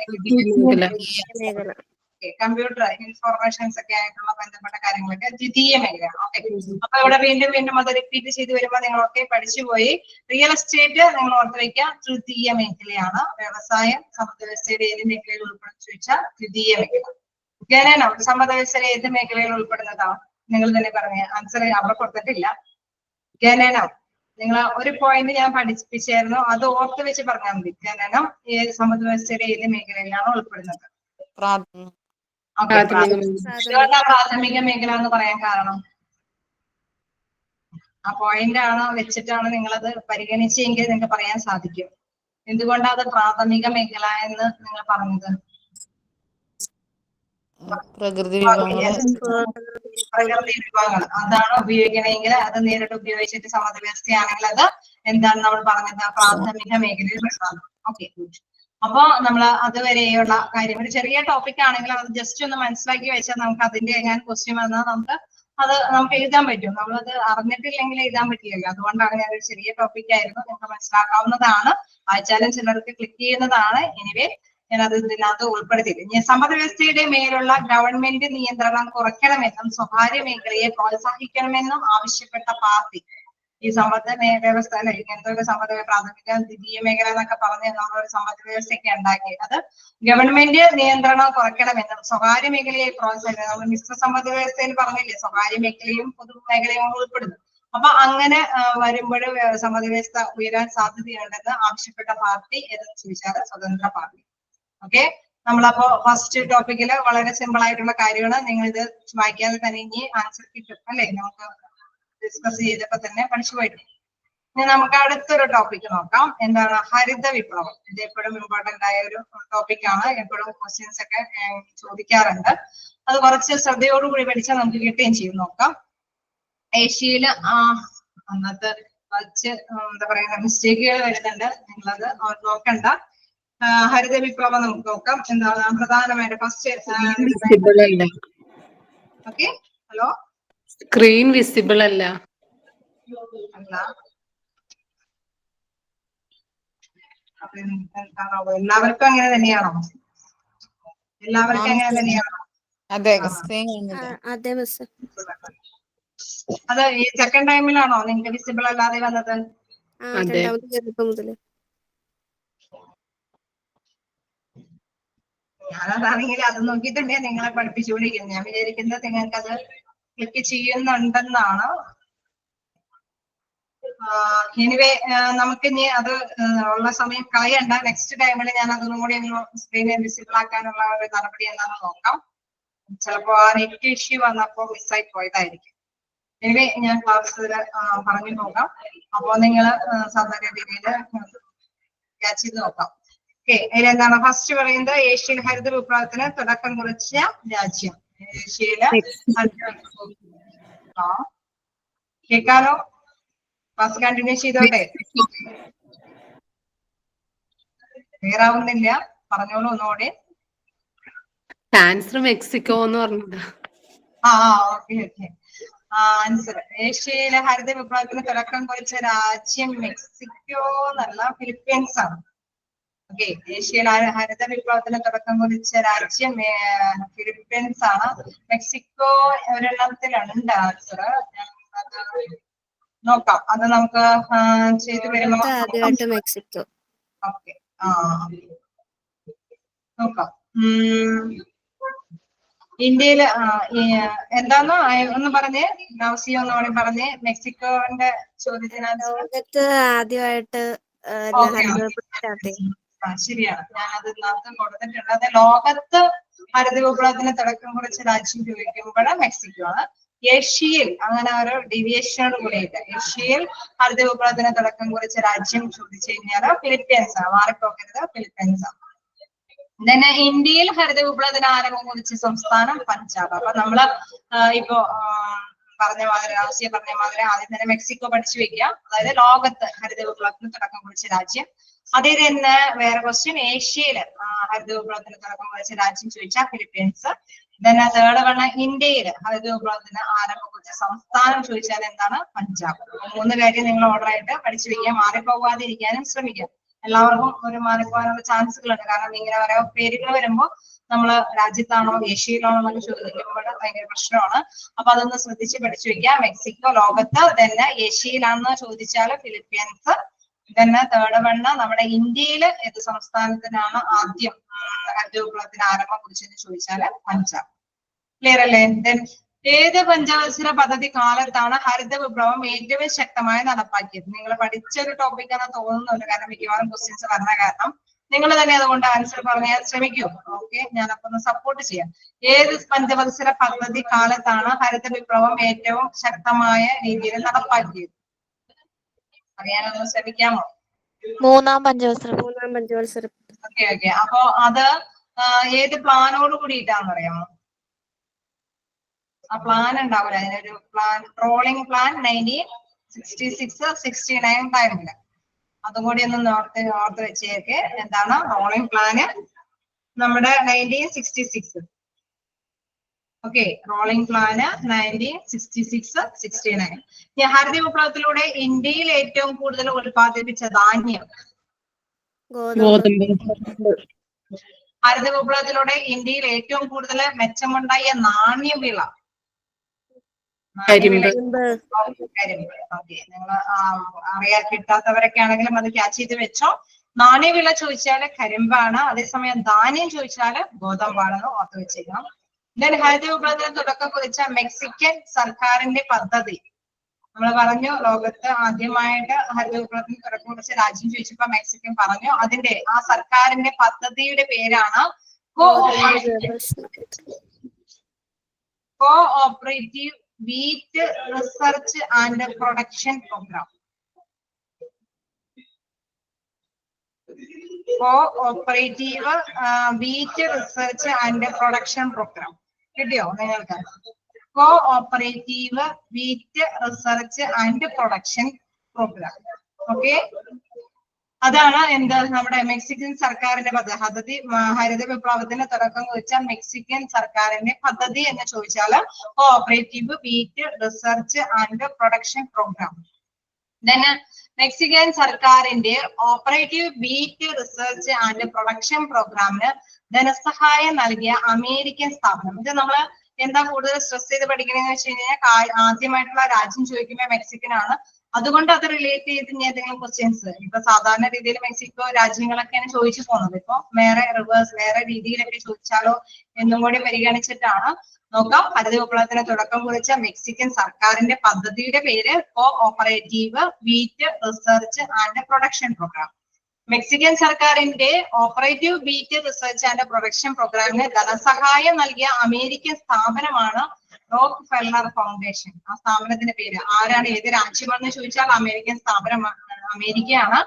കമ്പ്യൂട്ടർ ഇൻഫോർമേഷൻസ് ഒക്കെ ആയിട്ടുള്ള ബന്ധപ്പെട്ട കാര്യങ്ങളൊക്കെ ദ്വിതീയ മേഖലയാണ്. ഓക്കെ, അപ്പൊ ഇവിടെ വീണ്ടും അത് റിപ്പീറ്റ് ചെയ്ത് വരുമ്പോൾ നിങ്ങളൊക്കെ പഠിച്ചുപോയി. റിയൽ എസ്റ്റേറ്റ് നിങ്ങൾ ഓർത്ത് വയ്ക്കുക, തൃതീയ മേഖലയാണ്. വ്യവസായം സമ്പദ് വ്യവസ്ഥയുടെ ഏത് മേഖലയിൽ ഉൾപ്പെടുന്നു ചോദിച്ചാൽ തൃതീയ മേഖല. ഖനനം സമ്പദ് വ്യവസ്ഥയുടെ ഏത് മേഖലയിൽ ഉൾപ്പെടുന്നതാണ്? നിങ്ങൾ തന്നെ പറഞ്ഞ ആൻസർ അവിടെ കൊടുത്തിട്ടില്ല. ഖനനം നിങ്ങൾ ഒരു പോയിന്റ് ഞാൻ പഠിപ്പിച്ചായിരുന്നു, അത് ഓർത്ത് വെച്ച് പറഞ്ഞാൽ മതി. ഖനനം ഏത് സമ്പദ് വ്യവസ്ഥയുടെ ഏത് മേഖലയിലാണ് ഉൾപ്പെടുന്നത്? പ്രാഥമിക മേഖല എന്ന് പറയാൻ കാരണം ആ പോയിന്റ് ആണ് വെച്ചിട്ടാണ് നിങ്ങളത് പരിഗണിച്ചെങ്കിൽ നിങ്ങൾക്ക് പറയാൻ സാധിക്കും. എന്തുകൊണ്ടാണ് അത് പ്രാഥമിക മേഖല എന്ന് നിങ്ങൾ പറഞ്ഞത്? പ്രകൃതി വിഭവങ്ങൾ അതാണ് ഉപയോഗിക്കണമെങ്കിൽ അത് നേരിട്ട് ഉപയോഗിച്ചിട്ട് സമ്പദ് വ്യവസ്ഥയാണെങ്കിൽ അത് എന്താണ് നമ്മൾ പറഞ്ഞത്? പ്രാഥമിക മേഖലയിൽ പെട്ടതാണ്. ഓക്കെ, അപ്പൊ നമ്മൾ അതുവരെയുള്ള കാര്യം ഒരു ചെറിയ ടോപ്പിക് ആണെങ്കിൽ അത് ജസ്റ്റ് ഒന്ന് മനസ്സിലാക്കി വെച്ചാൽ നമുക്ക് അതിന്റെ ഞാൻ ക്വസ്റ്റ്യൻ വന്നാൽ നമുക്ക് എഴുതാൻ പറ്റും. നമ്മളത് അറിഞ്ഞിട്ടില്ലെങ്കിൽ എഴുതാൻ പറ്റില്ലല്ലോ. അതുകൊണ്ടാണ് ഞാൻ ഒരു ചെറിയ ടോപ്പിക് ആയിരുന്നു, നിങ്ങൾക്ക് മനസ്സിലാക്കാവുന്നതാണ്. വായിച്ചാലും ചിലർക്ക് ക്ലിക്ക് ചെയ്യുന്നതാണ്. എനിവേ ഞാൻ അത് ഇതിനകത്ത് ഉൾപ്പെടുത്തിയില്ല. സമ്പദ് വ്യവസ്ഥയുടെ മേലുള്ള ഗവൺമെന്റ് നിയന്ത്രണം കുറയ്ക്കണമെന്നും സ്വകാര്യ മേഖലയെ പ്രോത്സാഹിക്കണമെന്നും ആവശ്യപ്പെട്ട പാർട്ടി ഈ സമ്പദ് വ്യവസ്ഥ അല്ലെ, ഇങ്ങനത്തെ ഒരു സമ്പദ് പ്രാഥമിക ദ്വിതീയ മേഖല എന്നൊക്കെ പറഞ്ഞ് നമ്മളൊരു സമ്പദ് വ്യവസ്ഥയൊക്കെ ഉണ്ടാക്കി. അത് ഗവൺമെന്റ് നിയന്ത്രണം കുറയ്ക്കണമെന്നും സ്വകാര്യ മേഖലയെ പ്രോത്സാഹിക്കണം. നമ്മൾ മിശ്ര സമ്പദ് വ്യവസ്ഥയിൽ പറഞ്ഞില്ലേ, സ്വകാര്യ മേഖലയും പൊതു മേഖലയും ഉൾപ്പെടുന്നു. അപ്പൊ അങ്ങനെ വരുമ്പോൾ സമ്പദ് വ്യവസ്ഥ ഉയരാൻ സാധ്യതയുണ്ടെന്ന് ആവശ്യപ്പെട്ട പാർട്ടി ഏതെന്ന് ചോദിച്ചാൽ സ്വതന്ത്ര പാർട്ടി. ഓക്കെ, നമ്മളപ്പോ ഫസ്റ്റ് ടോപ്പിക്കില് വളരെ സിമ്പിൾ ആയിട്ടുള്ള കാര്യമാണ്. നിങ്ങൾ ഇത് വായിക്കാതെ തന്നെ ഇനി ആൻസർ കിട്ടും അല്ലെ, നമുക്ക് ഡിസ്കസ് ചെയ്തപ്പോ തന്നെ പഠിച്ചു പോയിട്ട്. ഇനി നമുക്ക് അടുത്തൊരു ടോപ്പിക് നോക്കാം. എന്താണ്? ഹരിത വിപ്ലവം. ഇത് എപ്പോഴും ഇമ്പോർട്ടന്റ് ആയ ഒരു ടോപ്പിക്കാണ്. എപ്പോഴും ക്വസ്റ്റ്യൻസ് ഒക്കെ ചോദിക്കാറുണ്ട്. അത് കുറച്ച് ശ്രദ്ധയോടുകൂടി പഠിച്ചാൽ നമുക്ക് കിട്ടുകയും ചെയ്യും. നോക്കാം. ഏഷ്യയില് അന്നത്തെ കുറച്ച് എന്താ പറയുക മിസ്റ്റേക്കുകൾ വരുന്നുണ്ട്, നിങ്ങളത് നോക്കണ്ട. ഹരിത വിപ്ലവം നമുക്ക് നോക്കാം. എന്താണ് പ്രധാനമായിട്ട് first? Okay, hello, screen visible അല്ല. എല്ലാവർക്കും അങ്ങനെ തന്നെയാണോ? എല്ലാവർക്കും അങ്ങനെ തന്നെയാണോ? അതെ, അത് ഈ സെക്കൻഡ് ടൈമിലാണോ നിങ്ങൾക്ക് വിസിബിൾ അല്ലാതെ വന്നത്? ഞാനതാണെങ്കിൽ അത് നോക്കിയിട്ടുണ്ടെങ്കിൽ നിങ്ങളെ പഠിപ്പിച്ചുകൊണ്ടിരിക്കുന്നത്. ഞാൻ വിചാരിക്കുന്നത് നിങ്ങൾക്കത് ക്ലിക്ക് ചെയ്യുന്നുണ്ടെന്നാണ്. എനിവേ നമുക്കിനി അത് ഉള്ള സമയം കളയണ്ട. നെക്സ്റ്റ് ടൈമിൽ ഞാൻ അതൊന്നും കൂടി സ്ക്രീനിൽ വിസിബിൾ ആക്കാനുള്ള ഒരു നടപടി എന്താണെന്ന് നോക്കാം. ചിലപ്പോ ആ നെറ്റ് ഇഷ്യൂ വന്നപ്പോ മിസ്സായി പോയതായിരിക്കും. എനിവേ ഞാൻ ക്ലാസ്സിൽ പറഞ്ഞു നോക്കാം. അപ്പോ നിങ്ങൾ സാധാരണ രീതിയിൽ ക്യാച്ച് ചെയ്ത് നോക്കാം. ഓക്കെ, അതിലെന്താണ് ഫസ്റ്റ് പറയുന്നത്? ഏഷ്യൻ ഹരിത വിപ്ലവത്തിന് തുടക്കം കുറിച്ച രാജ്യം. ഏഷ്യയിലെ കേക്കാലോ? ക്ലാസ് കണ്ടിന്യൂ ചെയ്തോട്ടെ? ക്ലിയർ ആവുന്നില്ല, പറഞ്ഞോളൂ ഒന്നുകൂടെ. ആൻസർ മെക്സിക്കോ എന്ന് പറഞ്ഞത്. ഓക്കെ. ആൻസർ ഏഷ്യയിലെ ഹരിത വിപ്ലവത്തിന് തുടക്കം കുറിച്ച രാജ്യം മെക്സിക്കോ എന്നല്ല, ഫിലിപ്പീൻസ് ആണ്. ഓക്കെ, ഏഷ്യയിലെ ഹരിത വിപ്ലവത്തിന് തുടക്കം കുറിച്ച രാജ്യം ഫിലിപ്പീൻസ് ആണ്. മെക്സിക്കോ ഒരെണ്ണത്തിലുണ്ട് ആൻസർ. നോക്കാം, അത് നമുക്ക് ചെയ്തു വരുമ്പോ ആദ്യമായിട്ട് മെക്സിക്കോ. ഓക്കെ, നോക്കാം. ഇന്ത്യയില് എന്താന്ന് ഒന്ന് പറഞ്ഞേ, നൗസിയ ഒന്നുകൂടി പറഞ്ഞേ മെക്സിക്കോന്റെ ചോദ്യത്തിന്. ലോകത്ത് ആദ്യമായിട്ട് ശരിയാണ്, ഞാൻ അത് നേരത്തെ കൊടുത്തിട്ടുണ്ട്. അത് ലോകത്ത് ഹരിത വിപ്ലവത്തിന് തുടക്കം കുറിച്ച രാജ്യം ചോദിക്കുമ്പോൾ മെക്സിക്കോ ആണ്. ഏഷ്യയിൽ അങ്ങനെ ഒരു ഡീവിയേഷനോട് കൂടിയിട്ട് ഏഷ്യയിൽ ഹരിത വിപ്ലവത്തിന് തുടക്കം കുറിച്ച രാജ്യം ചോദിച്ചു കഴിഞ്ഞാൽ ഫിലിപ്പീൻസ് ആണ്. മാറിപ്പോക്കരുത്, ഫിലിപ്പീൻസ് ആണ്. തന്നെ ഇന്ത്യയിൽ ഹരിത വിപ്ലവത്തിന് ആരംഭം കുറിച്ച സംസ്ഥാനം പഞ്ചാബ്. അപ്പൊ നമ്മള് ഇപ്പോ പറഞ്ഞ മാതിരി, ആവശ്യം പറഞ്ഞ മാതിരി ആദ്യം തന്നെ മെക്സിക്കോ പഠിച്ചു വെക്കുക. അതായത് ലോകത്ത് ഹരിത വിപ്ലവത്തിന് തുടക്കം കുറിച്ച രാജ്യം. അതേ തന്നെ വേറെ ക്വസ്റ്റ്യൻ, ഏഷ്യയില് ഹരിത വിപ്ലവത്തിന് തുടക്കം കുറിച്ച രാജ്യം ചോദിച്ചാൽ ഫിലിപ്പീൻസ്. തന്നെ തേർഡ് വൺ, ഇന്ത്യയിൽ ഹരിത വിപ്ലവത്തിന് ആരംഭം കുറിച്ച സംസ്ഥാനം ചോദിച്ചാൽ എന്താണ്? പഞ്ചാബ്. 3 കാര്യം നിങ്ങൾ ഓർഡർ ആയിട്ട് പഠിച്ചു വെക്കുക, മാറിപ്പോകാതിരിക്കാനും ശ്രമിക്കുക. എല്ലാവർക്കും ഒരു മാറിപ്പോകാനുള്ള ചാൻസുകളുണ്ട്. കാരണം ഇങ്ങനെ ഓരോ പേരുകൾ വരുമ്പോൾ നമ്മള് രാജ്യത്താണോ ഏഷ്യയിലാണോ എന്നൊക്കെ ചോദിക്കുമ്പോൾ ഭയങ്കര പ്രശ്നമാണ്. അപ്പൊ അതൊന്ന് ശ്രദ്ധിച്ച് പഠിച്ചു വെക്കുക. മെക്സിക്കോ ലോകത്ത്, തന്നെ ഏഷ്യയിലാണെന്ന് ചോദിച്ചാൽ ഫിലിപ്പീൻസ്. തന്നെ തേർഡ് വണ്ണ് നമ്മുടെ ഇന്ത്യയില് ഏത് സംസ്ഥാനത്തിനാണ് ആദ്യം ഹരിത വിപ്ലവത്തിന് ആരംഭം കുറിച്ചെന്ന് ചോദിച്ചാൽ പഞ്ചാബ്. ക്ലിയർ അല്ലേ? ദെൻ ഏത് പഞ്ചവത്സര പദ്ധതി കാലത്താണ് ഹരിത വിപ്ലവം ഏറ്റവും ശക്തമായി നടപ്പാക്കിയത്? നിങ്ങൾ പഠിച്ച ഒരു ടോപ്പിക് ആണെന്ന് തോന്നുന്നുണ്ട്, കാരണം മിക്കവാറും ക്വസ്റ്റ്യൻസ് വരണ കാരണം. നിങ്ങൾ തന്നെ അതുകൊണ്ട് ആൻസർ പറയാൻ ശ്രമിക്കൂ. ഓക്കെ, ഞാനപ്പോ ഒന്ന് സപ്പോർട്ട് ചെയ്യാം. ഏത് പഞ്ചവത്സര പദ്ധതി കാലത്താണ് ഹരിത വിപ്ലവം ഏറ്റവും ശക്തമായ രീതിയിൽ നടപ്പാക്കിയത്? അറിയാനൊന്ന് ശ്രമിക്കാമോ? മൂന്നാം പഞ്ചവത്സരം. ഓക്കെ. അപ്പൊ അത് ഏത് പ്ലാനോട് കൂടിയിട്ടാന്ന് അറിയാമോ? ആ പ്ലാൻ ഉണ്ടാവില്ല, അതിനൊരു പ്ലാൻ, റോളിംഗ് പ്ലാൻ 1966-69 ടൈമില്. അതും കൂടി ഒന്ന് ഓർത്ത് വെച്ചേക്ക്. എന്താണ് റോളിംഗ് പ്ലാന്? നമ്മുടെ 1966. Okay, rolling plan 1966-69. ഹരിത വിപ്ലവത്തിലൂടെ ഇന്ത്യയിൽ ഏറ്റവും കൂടുതൽ ഉൽപ്പാദിപ്പിച്ച ധാന്യം? ഗോതമ്പ്. ഹരിത വിപ്ലവത്തിലൂടെ ഇന്ത്യയിൽ ഏറ്റവും കൂടുതൽ മെച്ചമുണ്ടായ നാണ്യവിള? കരിമ്പ്. ഓക്കെ, നിങ്ങൾ കിട്ടാത്തവരൊക്കെ ആണെങ്കിലും അത് ക്യാച്ച് ചെയ്ത് വെച്ചോ. നാണ്യവിള ചോദിച്ചാല് കരിമ്പാണ്, അതേസമയം ധാന്യം ചോദിച്ചാല് ഗോതമ്പാണെന്ന് ഓർത്ത് വെച്ചേക്കണം. ദെൻ ഹരിത വിപ്ലവത്തിന് തുടക്കം കുറിച്ച മെക്സിക്കൻ സർക്കാരിന്റെ പദ്ധതി? നമ്മൾ പറഞ്ഞു ലോകത്ത് ആദ്യമായിട്ട് ഹരിത വിപ്ലവത്തിന് തുടക്കം കുറിച്ച രാജ്യം ചോദിച്ചപ്പോ മെക്സിക്കൻ പറഞ്ഞു. അതിന്റെ ആ സർക്കാരിന്റെ പദ്ധതിയുടെ പേരാണ് cooperative wheat research and production programme. Cooperative wheat research and production programme. കിട്ടിയോ നിങ്ങൾക്ക്? Cooperative wheat research and production programme. Okay, അതാണ് എന്ത് നമ്മുടെ മെക്സിക്കൻ സർക്കാരിന്റെ പദ്ധതി. ഹരിത വിപ്ലവത്തിന് തുടക്കം കുറിച്ച മെക്സിക്കൻ സർക്കാരിന്റെ പദ്ധതി എന്ന് ചോദിച്ചാല് cooperative wheat research and production program. Then Mexican സർക്കാരിന്റെ operative wheat research and production പ്രോഗ്രാമിന് ധനസഹായം നൽകിയ അമേരിക്കൻ സ്ഥാപനം? ഇത് നമ്മള് എന്താ കൂടുതൽ സ്ട്രെസ് ചെയ്ത് പഠിക്കണമെന്ന് വെച്ച് കഴിഞ്ഞാൽ ആദ്യമായിട്ടുള്ള രാജ്യം ചോദിക്കുമ്പോൾ മെക്സിക്കൻ ആണ്. അതുകൊണ്ട് അത് റിലേറ്റ് ചെയ്ത് ഏതെങ്കിലും ക്വസ്റ്റ്യൻസ് ഇപ്പൊ സാധാരണ രീതിയിൽ മെക്സിക്കോ രാജ്യങ്ങളൊക്കെയാണ് ചോദിച്ചു പോകുന്നത്. ഇപ്പൊ വേറെ രീതിയിലൊക്കെ ചോദിച്ചാലോ എന്നും കൂടി പരിഗണിച്ചിട്ടാണ്. നോക്കാം, ഹരിത വിപ്ലവത്തിന് തുടക്കം കുറിച്ച മെക്സിക്കൻ സർക്കാരിന്റെ പദ്ധതിയുടെ പേര് cooperative wheat research and production program. Mexican സർക്കാരിന്റെ operative wheat research and production പ്രോഗ്രാമിന് ധനസഹായം നൽകിയ അമേരിക്കൻ സ്ഥാപനമാണ് റോക്ക് ഫെല്ലർ ഫൗണ്ടേഷൻ. ആ സ്ഥാപനത്തിന്റെ പേര് ആരാണ്? ഏത് രാജ്യമാണെന്ന് ചോദിച്ചാൽ അമേരിക്കൻ സ്ഥാപനമാണ്, അമേരിക്കയാണ്.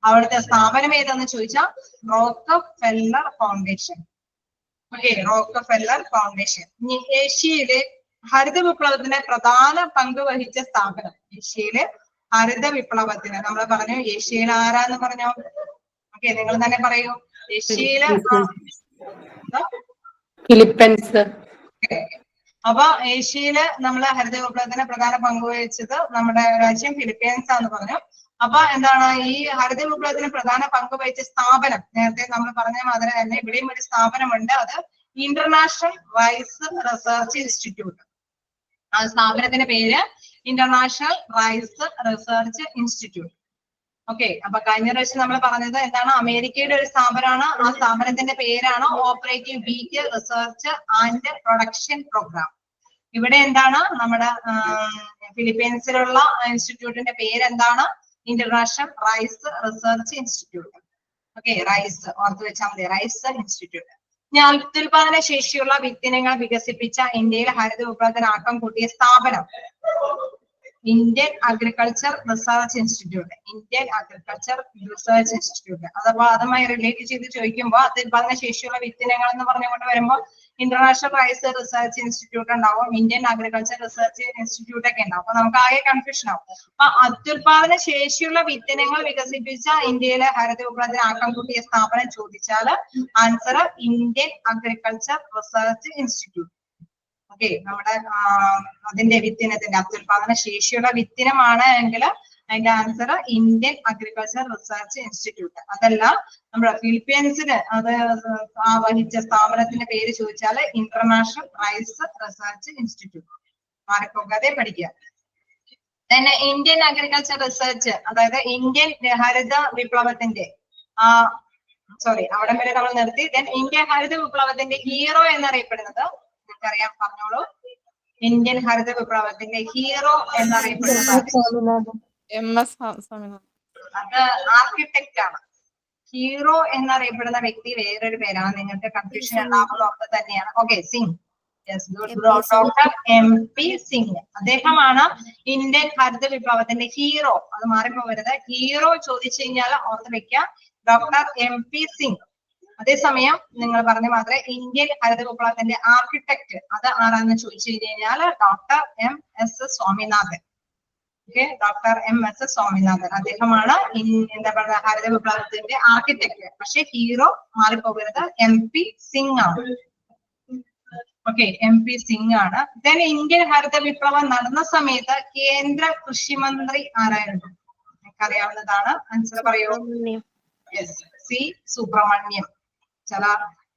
അവിടുത്തെ സ്ഥാപനം ഏതാന്ന് ചോദിച്ചാൽ Rockefeller foundation. Okay, Rockefeller foundation. ഇനി ഏഷ്യയിലെ ഹരിത വിപ്ലവത്തിന് പ്രധാന പങ്ക് വഹിച്ച സ്ഥാപനം. ഏഷ്യയിലെ ഹരിത വിപ്ലവത്തിന് നമ്മൾ പറഞ്ഞു, ഏഷ്യയിൽ ആരാന്ന് പറഞ്ഞോ? ഓക്കെ, നിങ്ങൾ തന്നെ പറയൂ. ഏഷ്യയിലെ ഫിലിപ്പൈൻസ്. അപ്പൊ ഏഷ്യയില് നമ്മള് ഹരിത വിപ്ലവത്തിന് പ്രധാന പങ്ക് വഹിച്ചത് നമ്മുടെ രാജ്യം ഫിലിപ്പീൻസ് ആണെന്ന് പറഞ്ഞു. അപ്പൊ എന്താണ് ഈ ഹരിത വിപ്ലവത്തിന് പ്രധാന പങ്ക് വഹിച്ച സ്ഥാപനം? നേരത്തെ നമ്മൾ പറഞ്ഞ മാതിരി തന്നെ ഇവിടെയും ഒരു സ്ഥാപനമുണ്ട്. അത് ഇന്റർനാഷണൽ റൈസ് റിസർച്ച് ഇൻസ്റ്റിറ്റ്യൂട്ട്. ആ സ്ഥാപനത്തിന്റെ പേര് international rice research institute. Okay, അപ്പൊ കഴിഞ്ഞ പ്രാവശ്യം നമ്മൾ പറഞ്ഞത് എന്താണ്? അമേരിക്കയുടെ ഒരു സ്ഥാപനമാണ്. ആ സ്ഥാപനത്തിന്റെ പേരാണ് operative wheat research and production programme. ഇവിടെ എന്താണ്? നമ്മുടെ ഫിലിപ്പീൻസിലുള്ള ഇൻസ്റ്റിറ്റ്യൂട്ടിന്റെ പേര് എന്താണ്? International rice research institute. Okay, rice ഓർത്ത് വെച്ചാൽ മതി, റൈസ് ഇൻസ്റ്റിറ്റ്യൂട്ട്. ഞാൻ അത്യുൽപാദന ശേഷിയുള്ള വിത്തിനങ്ങൾ വികസിപ്പിച്ച ഇന്ത്യയിലെ ഹരിത വിപ്ലവത്തിന് ആക്കം കൂട്ടിയ സ്ഥാപനം Indian agriculture research institute. Indian agriculture research institute. അതപ്പോ അതുമായി റിലേറ്റ് ചെയ്ത് ചോദിക്കുമ്പോൾ അത്യുൽപാദന ശേഷിയുള്ള വിത്തിനങ്ങൾ എന്ന് പറഞ്ഞുകൊണ്ട് വരുമ്പോൾ ഇന്റർനാഷണൽ റൈസ് റിസർച്ച് ഇൻസ്റ്റിറ്റ്യൂട്ട് ഉണ്ടാവും, ഇന്ത്യൻ അഗ്രികൾച്ചർ റിസർച്ച് ഇൻസ്റ്റിറ്റ്യൂട്ട് ഒക്കെ ഉണ്ടാവും. അപ്പൊ നമുക്ക് ആകെ കൺഫ്യൂഷൻ ആവും. അപ്പൊ അത്യുൽപാദന ശേഷിയുള്ള വിത്തിനങ്ങൾ വികസിപ്പിച്ച ഇന്ത്യയിലെ ഹരിത വിപ്ലവത്തിന് ആക്കം കൂട്ടിയ സ്ഥാപനം ചോദിച്ചാൽ answer Indian agriculture research institute. Okay, നമ്മുടെ അതിന്റെ വിത്തിനത്തിന്റെ അത്യുൽപാദന ശേഷിയുള്ള വിത്തിനമാണ് എങ്കിൽ അതിന്റെ answer Indian agriculture research institute. അതല്ല നമ്മുടെ ഫിലിപ്പീൻസിന് അത് വഹിച്ച സ്ഥാപനത്തിന്റെ പേര് ചോദിച്ചാൽ ഇന്റർനാഷണൽ റൈസ് റിസർച്ച് ഇൻസ്റ്റിറ്റ്യൂട്ട്. മാറിപ്പോകാതെ പഠിക്കുക. തന്നെ ഇന്ത്യൻ അഗ്രികൾച്ചർ റിസർച്ച്, അതായത് ഇന്ത്യൻ ഹരിത വിപ്ലവത്തിന്റെ സോറി അവിടം വരെ നമ്മൾ നിർത്തി. ദെൻ ഇന്ത്യൻ ഹരിത വിപ്ലവത്തിന്റെ ഹീറോ എന്നറിയപ്പെടുന്നത് നിങ്ങൾക്കറിയാം, പറഞ്ഞോളൂ. ഇന്ത്യൻ ഹരിത വിപ്ലവത്തിന്റെ ഹീറോ എന്നറിയപ്പെടുന്നത് MS സ്വാമിനാഥൻ. അത് ആർക്കിടെക്റ്റ് ആണ്. ഹീറോ എന്നറിയപ്പെടുന്ന വ്യക്തി വേറൊരു പേരാണ്. നിങ്ങൾക്ക് കൺഫ്യൂഷൻ ഉണ്ടാകുന്നത് തന്നെയാണ്. Okay, Singh. Doctor MP Singh. അദ്ദേഹമാണ് ഇന്ത്യൻ ഹരിത വിപ്ലവത്തിന്റെ ഹീറോ. അത് മാറിപ്പോകരുത്. ഹീറോ ചോദിച്ചു കഴിഞ്ഞാൽ ഓർത്ത് വെക്കുക ഡോക്ടർ MP സിംഗ്. അതേസമയം നിങ്ങൾ പറഞ്ഞ മാത്രമേ ഇന്ത്യൻ ഹരിത വിപ്ലവത്തിന്റെ ആർക്കിടെക്ട് അത് ആരാന്ന് ചോദിച്ചു കഴിഞ്ഞാൽ doctor MS Swaminathan. Okay, doctor MS Swaminathan. അദ്ദേഹമാണ് എന്താ പറയുക ഹരിത വിപ്ലവത്തിന്റെ ആർക്കിടെക്ട്. പക്ഷെ ഹീറോ മാറിപ്പോകരുത്, MP സിംഗ് ആണ്. ഓക്കെ, MP സിംഗ് ആണ്. ദെൻ ഇന്ത്യൻ ഹരിത വിപ്ലവം നടന്ന സമയത്ത് കേന്ദ്ര കൃഷി മന്ത്രി ആരായിരുന്നു? നിങ്ങൾക്ക് അറിയാവുന്നതാണ്. ആൻസർ പറയൂ. Yes, C Subramaniam. ചില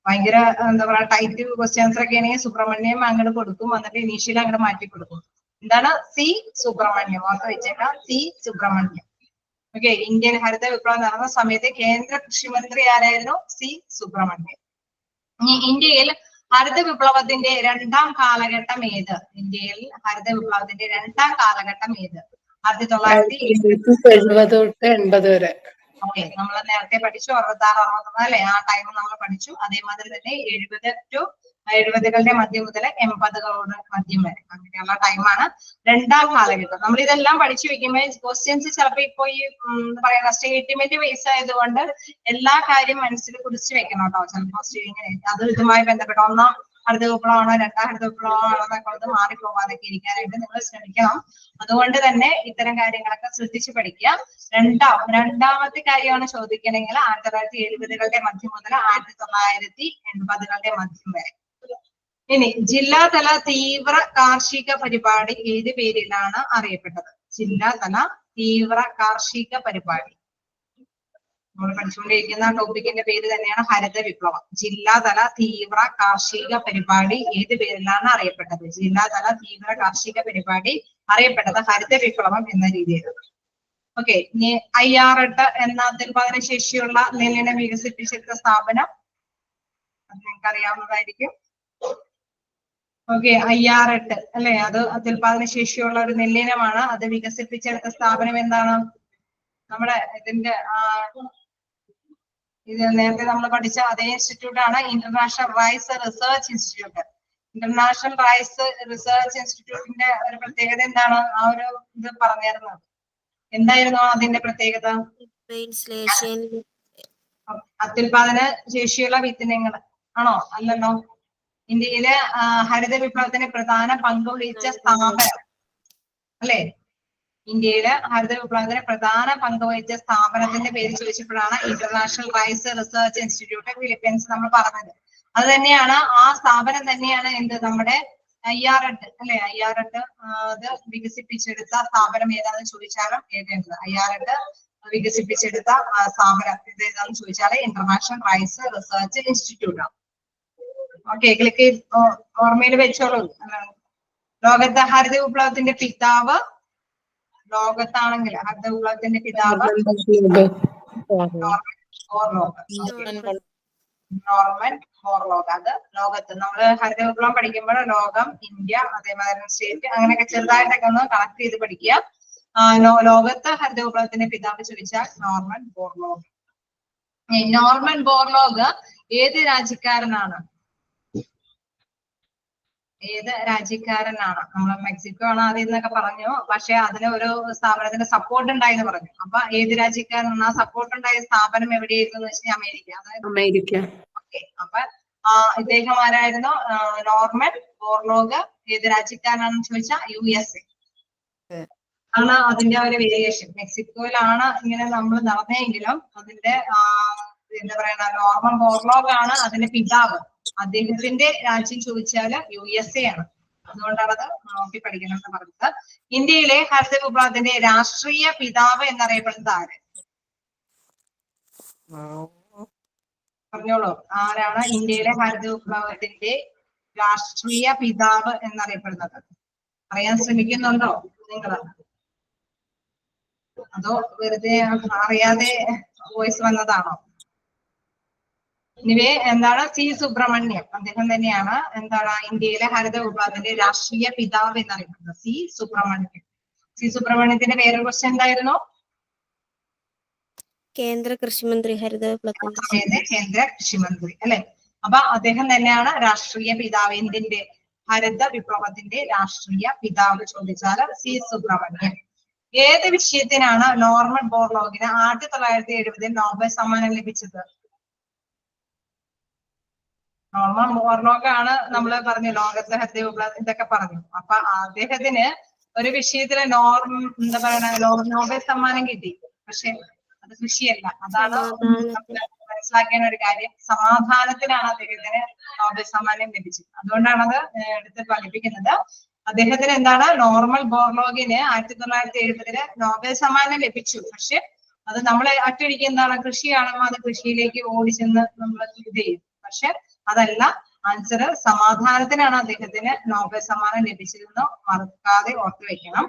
ഭയങ്കര എന്താ പറയാ ടൈറ്റ് ക്വസ്റ്റ്യൻസ് ഒക്കെ ആണെങ്കിൽ സുബ്രഹ്മണ്യം അങ്ങോട്ട് കൊടുക്കും, എന്നിട്ട് ഇനീഷ്യൽ അങ്ങോട്ട് മാറ്റി കൊടുക്കും. എന്താണ്? C സുബ്രഹ്മണ്യം. ഓർത്ത് വെച്ചേക്കാം, C സുബ്രഹ്മണ്യം. ഓക്കെ, ഇന്ത്യൻ ഹരിത വിപ്ലവം നടന്ന സമയത്ത് കേന്ദ്ര കൃഷി മന്ത്രി ആരായിരുന്നു? C സുബ്രഹ്മണ്യം. ഇനി ഇന്ത്യയിൽ ഹരിത വിപ്ലവത്തിന്റെ രണ്ടാം കാലഘട്ടം ഏത്? ഇന്ത്യയിൽ ഹരിത വിപ്ലവത്തിന്റെ രണ്ടാം കാലഘട്ടം ഏത്? 1970 തൊട്ട് 80 വരെ. ഓക്കെ, നമ്മൾ നേരത്തെ പഠിച്ചു 66, 64 അല്ലെ? ആ ടൈം നമ്മൾ പഠിച്ചു. അതേമാതിരി തന്നെ 70കളുടെ മധ്യം മുതൽ 80കളുടെ മധ്യം വരെ അങ്ങനെയുള്ള ടൈമാണ് രണ്ടാം കാലഘട്ടം. നമ്മൾ ഇതെല്ലാം പഠിച്ചു വെക്കുമ്പോൾ ക്വസ്റ്റ്യൻസ് ചിലപ്പോൾ ഇപ്പൊ ഈ എന്താ പറയാ സ്റ്റേറ്റ്മെന്റ് ബേസ് ആയതുകൊണ്ട് എല്ലാ കാര്യം മനസ്സിൽ കുറിച്ച് വെക്കണം കേട്ടോ. ചിലപ്പോൾ അത് ഇതുമായി ബന്ധപ്പെട്ട ഒന്നാം ഹരിത വിപ്ലവമാണോ രണ്ടാം ഹരിത വിപ്ലവമാണോ എന്നൊക്കെ ഉള്ളത് മാറിപ്പോകാതൊക്കെ ഇരിക്കാനായിട്ട് നിങ്ങൾ ശ്രമിക്കണം. അതുകൊണ്ട് തന്നെ ഇത്തരം കാര്യങ്ങളൊക്കെ ശ്രദ്ധിച്ച് പഠിക്കുക. രണ്ടാമത്തെ കാര്യമാണ് ചോദിക്കണമെങ്കിൽ 1970കളുടെ മധ്യം മുതൽ 1980കളുടെ മധ്യം വരെ. ഇനി ജില്ലാതല തീവ്ര കാർഷിക പരിപാടി ഏത് പേരിലാണ് അറിയപ്പെട്ടത്? ജില്ലാതല തീവ്ര കാർഷിക പരിപാടി. നമ്മൾ പഠിച്ചുകൊണ്ടിരിക്കുന്ന ടോപ്പിക്കിന്റെ പേര് തന്നെയാണ് ഹരിത വിപ്ലവം. ജില്ലാതല തീവ്ര കാർഷിക പരിപാടി ഏത് പേരിലാണ് അറിയപ്പെട്ടത്? ജില്ലാതല തീവ്ര കാർഷിക പരിപാടി അറിയപ്പെട്ടത് ഹരിത വിപ്ലവം എന്ന രീതിയിലാണ്. ഓക്കെ, ഇനി IR8 എന്ന അത്യുൽപാദന ശേഷിയുള്ള നെല്ലിനെ വികസിപ്പിച്ചെടുത്ത സ്ഥാപനം അത് നിങ്ങൾക്ക് അറിയാവുന്നതായിരിക്കും. ഓക്കെ, IR8 അല്ലെ? അത് അത്യുൽപാദന ശേഷിയുള്ള ഒരു നെല്ലിനമാണ്. അത് വികസിപ്പിച്ചെടുത്ത സ്ഥാപനം എന്താണ്? നമ്മുടെ ഇതിന്റെ ഇത് നേരത്തെ നമ്മൾ പഠിച്ച അതേ ഇൻസ്റ്റിറ്റ്യൂട്ട് ആണ് international rice research institute. International rice research ഇൻസ്റ്റിറ്റ്യൂട്ടിന്റെ ഒരു പ്രത്യേകത എന്താണ്? ആ ഒരു ഇത് പറഞ്ഞായിരുന്നു. എന്തായിരുന്നു അതിന്റെ പ്രത്യേകത? അത്യുൽപാദന ശേഷിയുള്ള വിത്തിനങ്ങൾ ആണോ? അല്ലല്ലോ. ഇന്ത്യയിലെ ഹരിത വിപ്ലവത്തിന് പ്രധാന പങ്ക് വഹിച്ച സ്ഥാപനം അല്ലെ? ഇന്ത്യയിലെ ഹരിത വിപ്ലവത്തിന് പ്രധാന പങ്ക് വഹിച്ച സ്ഥാപനത്തിന്റെ പേര് ചോദിച്ചപ്പോഴാണ് international rice research institute Philippines നമ്മൾ പറഞ്ഞത്. അത് തന്നെയാണ്, ആ സ്ഥാപനം തന്നെയാണ് എന്ത് നമ്മുടെ IRT അല്ലെ? IRT അത് വികസിപ്പിച്ചെടുത്ത സ്ഥാപനം ഏതാണെന്ന് ചോദിച്ചാലും എഴുതേണ്ടത്. IRT വികസിപ്പിച്ചെടുത്ത സ്ഥാപനം ഇത് ഏതാണെന്ന് ചോദിച്ചാൽ ഇന്റർനാഷണൽ റൈസ് റിസർച്ച് ഇൻസ്റ്റിറ്റ്യൂട്ട് ആണ്. ഓക്കെ, ക്ലിക്ക് ഓർമ്മയിൽ വെച്ചോളൂ. ലോകത്തെ ഹരിത വിപ്ലവത്തിന്റെ പിതാവ്, ലോകത്താണെങ്കിൽ ഹരിത വിപ്ലവത്തിന്റെ പിതാവ് നോർമൻ ബോർലോഗ്. അത് ലോകത്ത് നമ്മൾ ഹരിത വിപ്ലവം പഠിക്കുമ്പോൾ ലോകം, ഇന്ത്യ, അതേമാതിരി സ്റ്റേറ്റ് അങ്ങനെയൊക്കെ ചെറുതായിട്ടൊക്കെ ഒന്ന് കണക്ട് ചെയ്ത് പഠിക്കുക. ലോകത്ത് ഹരിത വിപ്ലവത്തിന്റെ പിതാവ് ചോദിച്ചാൽ നോർമൻ ബോർലോഗ്. നോർമൻ ബോർലോഗ് ഏത് രാജ്യക്കാരനാണ്? ഏത് രാജ്യക്കാരനാണ്? നമ്മൾ മെക്സിക്കോ ആണ് ആദ്യം എന്നൊക്കെ പറഞ്ഞു, പക്ഷെ അതിന് ഒരു സ്ഥാപനത്തിന്റെ സപ്പോർട്ട് ഉണ്ടായെന്ന് പറഞ്ഞു. അപ്പൊ ഏത് രാജ്യക്കാരനാണ്? ആ സപ്പോർട്ട് ഉണ്ടായ സ്ഥാപനം എവിടെയായിരുന്നു എന്ന് വെച്ചാൽ അമേരിക്ക. അതായത് അമേരിക്ക. ഓക്കെ, അപ്പൊ ഇദ്ദേഹം ആരായിരുന്നു? Norman Borlaug. ഏത് രാജ്യക്കാരനാണെന്ന് ചോദിച്ചാൽ USA ആണ് അതിന്റെ ഒരു വേരിയേഷൻ. മെക്സിക്കോയിലാണ് ഇങ്ങനെ നമ്മൾ നടന്നെങ്കിലും അതിന്റെ എന്താ പറയുക, നോർമൻ ബോർലോഗ് ആണ് അതിന്റെ പിതാവ്. അദ്ദേഹത്തിന്റെ രാജ്യം ചോദിച്ചാല് USA ആണ്. അതുകൊണ്ടാണ് അത് നോക്കി പഠിക്കണം എന്ന് പറഞ്ഞത്. ഇന്ത്യയിലെ ഹരിത വിപ്ലവത്തിന്റെ രാഷ്ട്രീയ പിതാവ് എന്നറിയപ്പെടുന്നത് ആര്? പറഞ്ഞോളൂ, ആരാണ് ഇന്ത്യയിലെ ഹരിത വിപ്ലവത്തിന്റെ രാഷ്ട്രീയ പിതാവ് എന്നറിയപ്പെടുന്നത്? അറിയാൻ ശ്രമിക്കുന്നുണ്ടോ നിങ്ങൾ? അതോ വെറുതെ അറിയാതെ വോയിസ് വന്നതാണോ? ഇനിവേ എന്താണ്? C. സുബ്രഹ്മണ്യം. അദ്ദേഹം തന്നെയാണ് എന്താണ് ഇന്ത്യയിലെ ഹരിത വിപ്ലവത്തിന്റെ രാഷ്ട്രീയ പിതാവ് എന്നറിയപ്പെടുന്നത്. C. സുബ്രഹ്മണ്യം. C. സുബ്രഹ്മണ്യത്തിന്റെ വേറൊരു ക്വസ്റ്റ്യൻ എന്തായിരുന്നു? കേന്ദ്ര കൃഷിമന്ത്രി ഹരിത വിപ്ലവത്തിന്റെ കേന്ദ്ര കൃഷിമന്ത്രി അല്ലെ? അപ്പൊ അദ്ദേഹം തന്നെയാണ് രാഷ്ട്രീയ പിതാവ്. ഇന്ത്യന്റെ ഹരിത വിപ്ലവത്തിന്റെ രാഷ്ട്രീയ പിതാവ് ചോദിച്ചാൽ C. സുബ്രഹ്മണ്യം. ഏത് വിഷയത്തിനാണ് നോർമൻ ബോർലോഗിന് 1970 നോബൽ സമ്മാനം ലഭിച്ചത്? നോർമൻ ബോർലോഗ് ആണ് നമ്മൾ പറഞ്ഞു ലോകത്തെ ഹരിത വിപ്ലവം ഇതൊക്കെ പറഞ്ഞു. അപ്പൊ അദ്ദേഹത്തിന് ഒരു വിഷയത്തില് എന്താ പറയണ നോബൽ സമ്മാനം കിട്ടി. പക്ഷെ അത് കൃഷിയല്ല. അതാണ് മനസ്സിലാക്കേണ്ട ഒരു കാര്യം. സമാധാനത്തിനാണ് അദ്ദേഹത്തിന് നോബൽ സമ്മാനം ലഭിച്ചത്. അതുകൊണ്ടാണ് അത് എടുത്ത് പഠിപ്പിക്കുന്നത്. അദ്ദേഹത്തിന് എന്താണ് നോർമൻ ബോർലോഗിന് 1970 നോബൽ സമ്മാനം ലഭിച്ചു. പക്ഷെ അത് നമ്മളെ ഒറ്റയടിക്ക് എന്താണ് കൃഷിയാണെന്നോ അത് കൃഷിയിലേക്ക് ഓടിച്ചെന്ന് നമ്മൾ ഇത് ചെയ്യും. പക്ഷെ അതല്ല, ആൻസർ സമാധാനത്തിനാണ് അദ്ദേഹത്തിന് നോബൽ സമ്മാനം ലഭിച്ചതെന്ന് മറക്കാതെ ഓർത്തു വെക്കണം.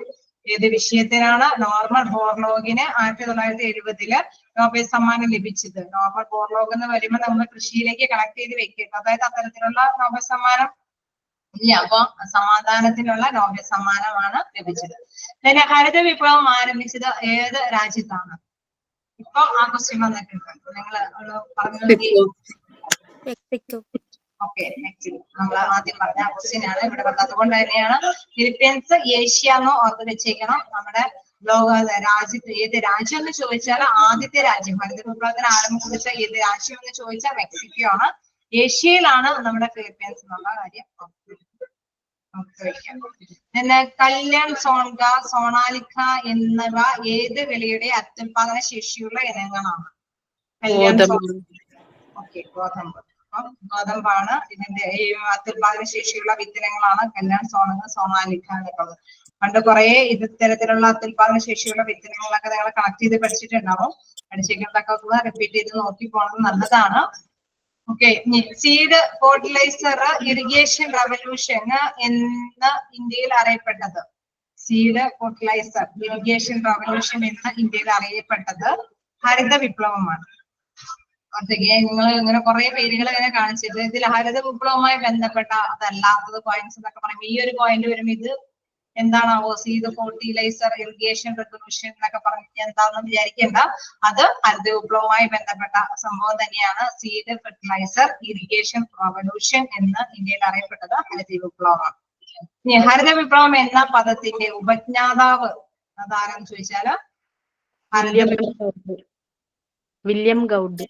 ഏത് വിഷയത്തിനാണ് നോർമൻ ബോർലോഗിന് 1970 നോബൽ സമ്മാനം ലഭിച്ചത്? നോർമൻ ബോർലോഗ് എന്ന് വരുമ്പോൾ നമ്മൾ കൃഷിയിലേക്ക് കണക്ട് ചെയ്ത് വെക്കുക. അതായത് അത്തരത്തിലുള്ള നോബൽ സമ്മാനം ഇല്ല. അപ്പൊ സമാധാനത്തിനുള്ള നോബൽ സമ്മാനമാണ് ലഭിച്ചത്. പിന്നെ ഹരിത വിപ്ലവം ആരംഭിച്ചത് ഏത് രാജ്യത്താണ്? ഇപ്പൊ ആ ക്വസ്റ്റ്യൻ വന്നിട്ടുണ്ട്. നിങ്ങൾ പറഞ്ഞു. മെക്സിക്കോ. ഓക്കെ, നമ്മൾ ആദ്യം പറഞ്ഞ ക്വസ്റ്റ്യൻ ആണ് ഇവിടെ പറഞ്ഞത്. അതുകൊണ്ട് തന്നെയാണ് ഫിലിപ്പീൻസ് ഏഷ്യ എന്ന് ഓർത്ത് വെച്ചേക്കണം. നമ്മുടെ രാജ്യത്ത് ഏത് രാജ്യം എന്ന് ചോദിച്ചാൽ ആദ്യത്തെ രാജ്യം ഹരിത വിപ്ലവത്തിന് ആരംഭം കുറിച്ച ഏത് രാജ്യം എന്ന് ചോദിച്ചാൽ മെക്സിക്കോ ആണ്. ഏഷ്യയിലാണ് നമ്മുടെ ഫിലിപ്പീൻസ് എന്നുള്ള കാര്യം പിന്നെ കല്യാൺ, സോൺഗ, സോണാലിക്ക എന്നിവ ഏത് വിളയുടെ അത്യുൽപാദന ശേഷിയുള്ള ഇനങ്ങളാണ്? കല്യാൺ, ഓക്കെ, ഗോതമ്പ്. ഗോതമ്പാണ് ഇതിന്റെ അത്യുൽപാദന ശേഷിയുള്ള വിത്തിനങ്ങളാണ് കല്യാൺ, സോണാലിക്ക എന്നുള്ളത്. പണ്ട് കുറെ ഇത്തരത്തിലുള്ള അത്യുൽപാദന ശേഷിയുള്ള വിത്തിനങ്ങളൊക്കെ നിങ്ങൾ കണക്ട് ചെയ്ത് പഠിച്ചിട്ടുണ്ടാവും. പഠിച്ചിട്ടുള്ളതൊക്കെ റിപ്പീറ്റ് ചെയ്ത് നോക്കി പോണത് നല്ലതാണ്. Okay, seed fertiliser irrigation revolution എന്ന് ഇന്ത്യയിൽ അറിയപ്പെട്ടത്? സീഡ് ഫെർട്ടിലൈസർ ഇറിഗേഷൻ റവല്യൂഷൻ എന്ന് ഇന്ത്യയിൽ അറിയപ്പെട്ടത് ഹരിത വിപ്ലവമാണ്. അതൊക്കെ നിങ്ങൾ ഇങ്ങനെ കുറെ പേരുകൾ ഇങ്ങനെ കാണിച്ചിട്ട് ഇതിൽ ഹരിത വിപ്ലവവുമായി ബന്ധപ്പെട്ട അതല്ലാത്തത് പോയിന്റ്സ് എന്നൊക്കെ പറയുമ്പോൾ ഈ ഒരു പോയിന്റ് വരുമ്പോൾ ഇത് എന്താണാവോ? സീഡ് ഫെർട്ടിലൈസർ ഇറിഗേഷൻ റെവല്യൂഷൻ എന്നൊക്കെ പറഞ്ഞിട്ട് എന്താണെന്ന് വിചാരിക്കേണ്ട. അത് ഹരിത വിപ്ലവവുമായി ബന്ധപ്പെട്ട സംഭവം തന്നെയാണ്. സീഡ് ഫെർട്ടിലൈസർ ഇറിഗേഷൻ റവല്യൂഷൻ എന്ന് ഇന്ത്യയിൽ അറിയപ്പെട്ടത് ഹരിത വിപ്ലവമാണ്. ഇനി ഹരിത വിപ്ലവം എന്ന പദത്തിന്റെ ഉപജ്ഞാതാവ് അതാരെന്ന് ചോദിച്ചാല് William Gaud.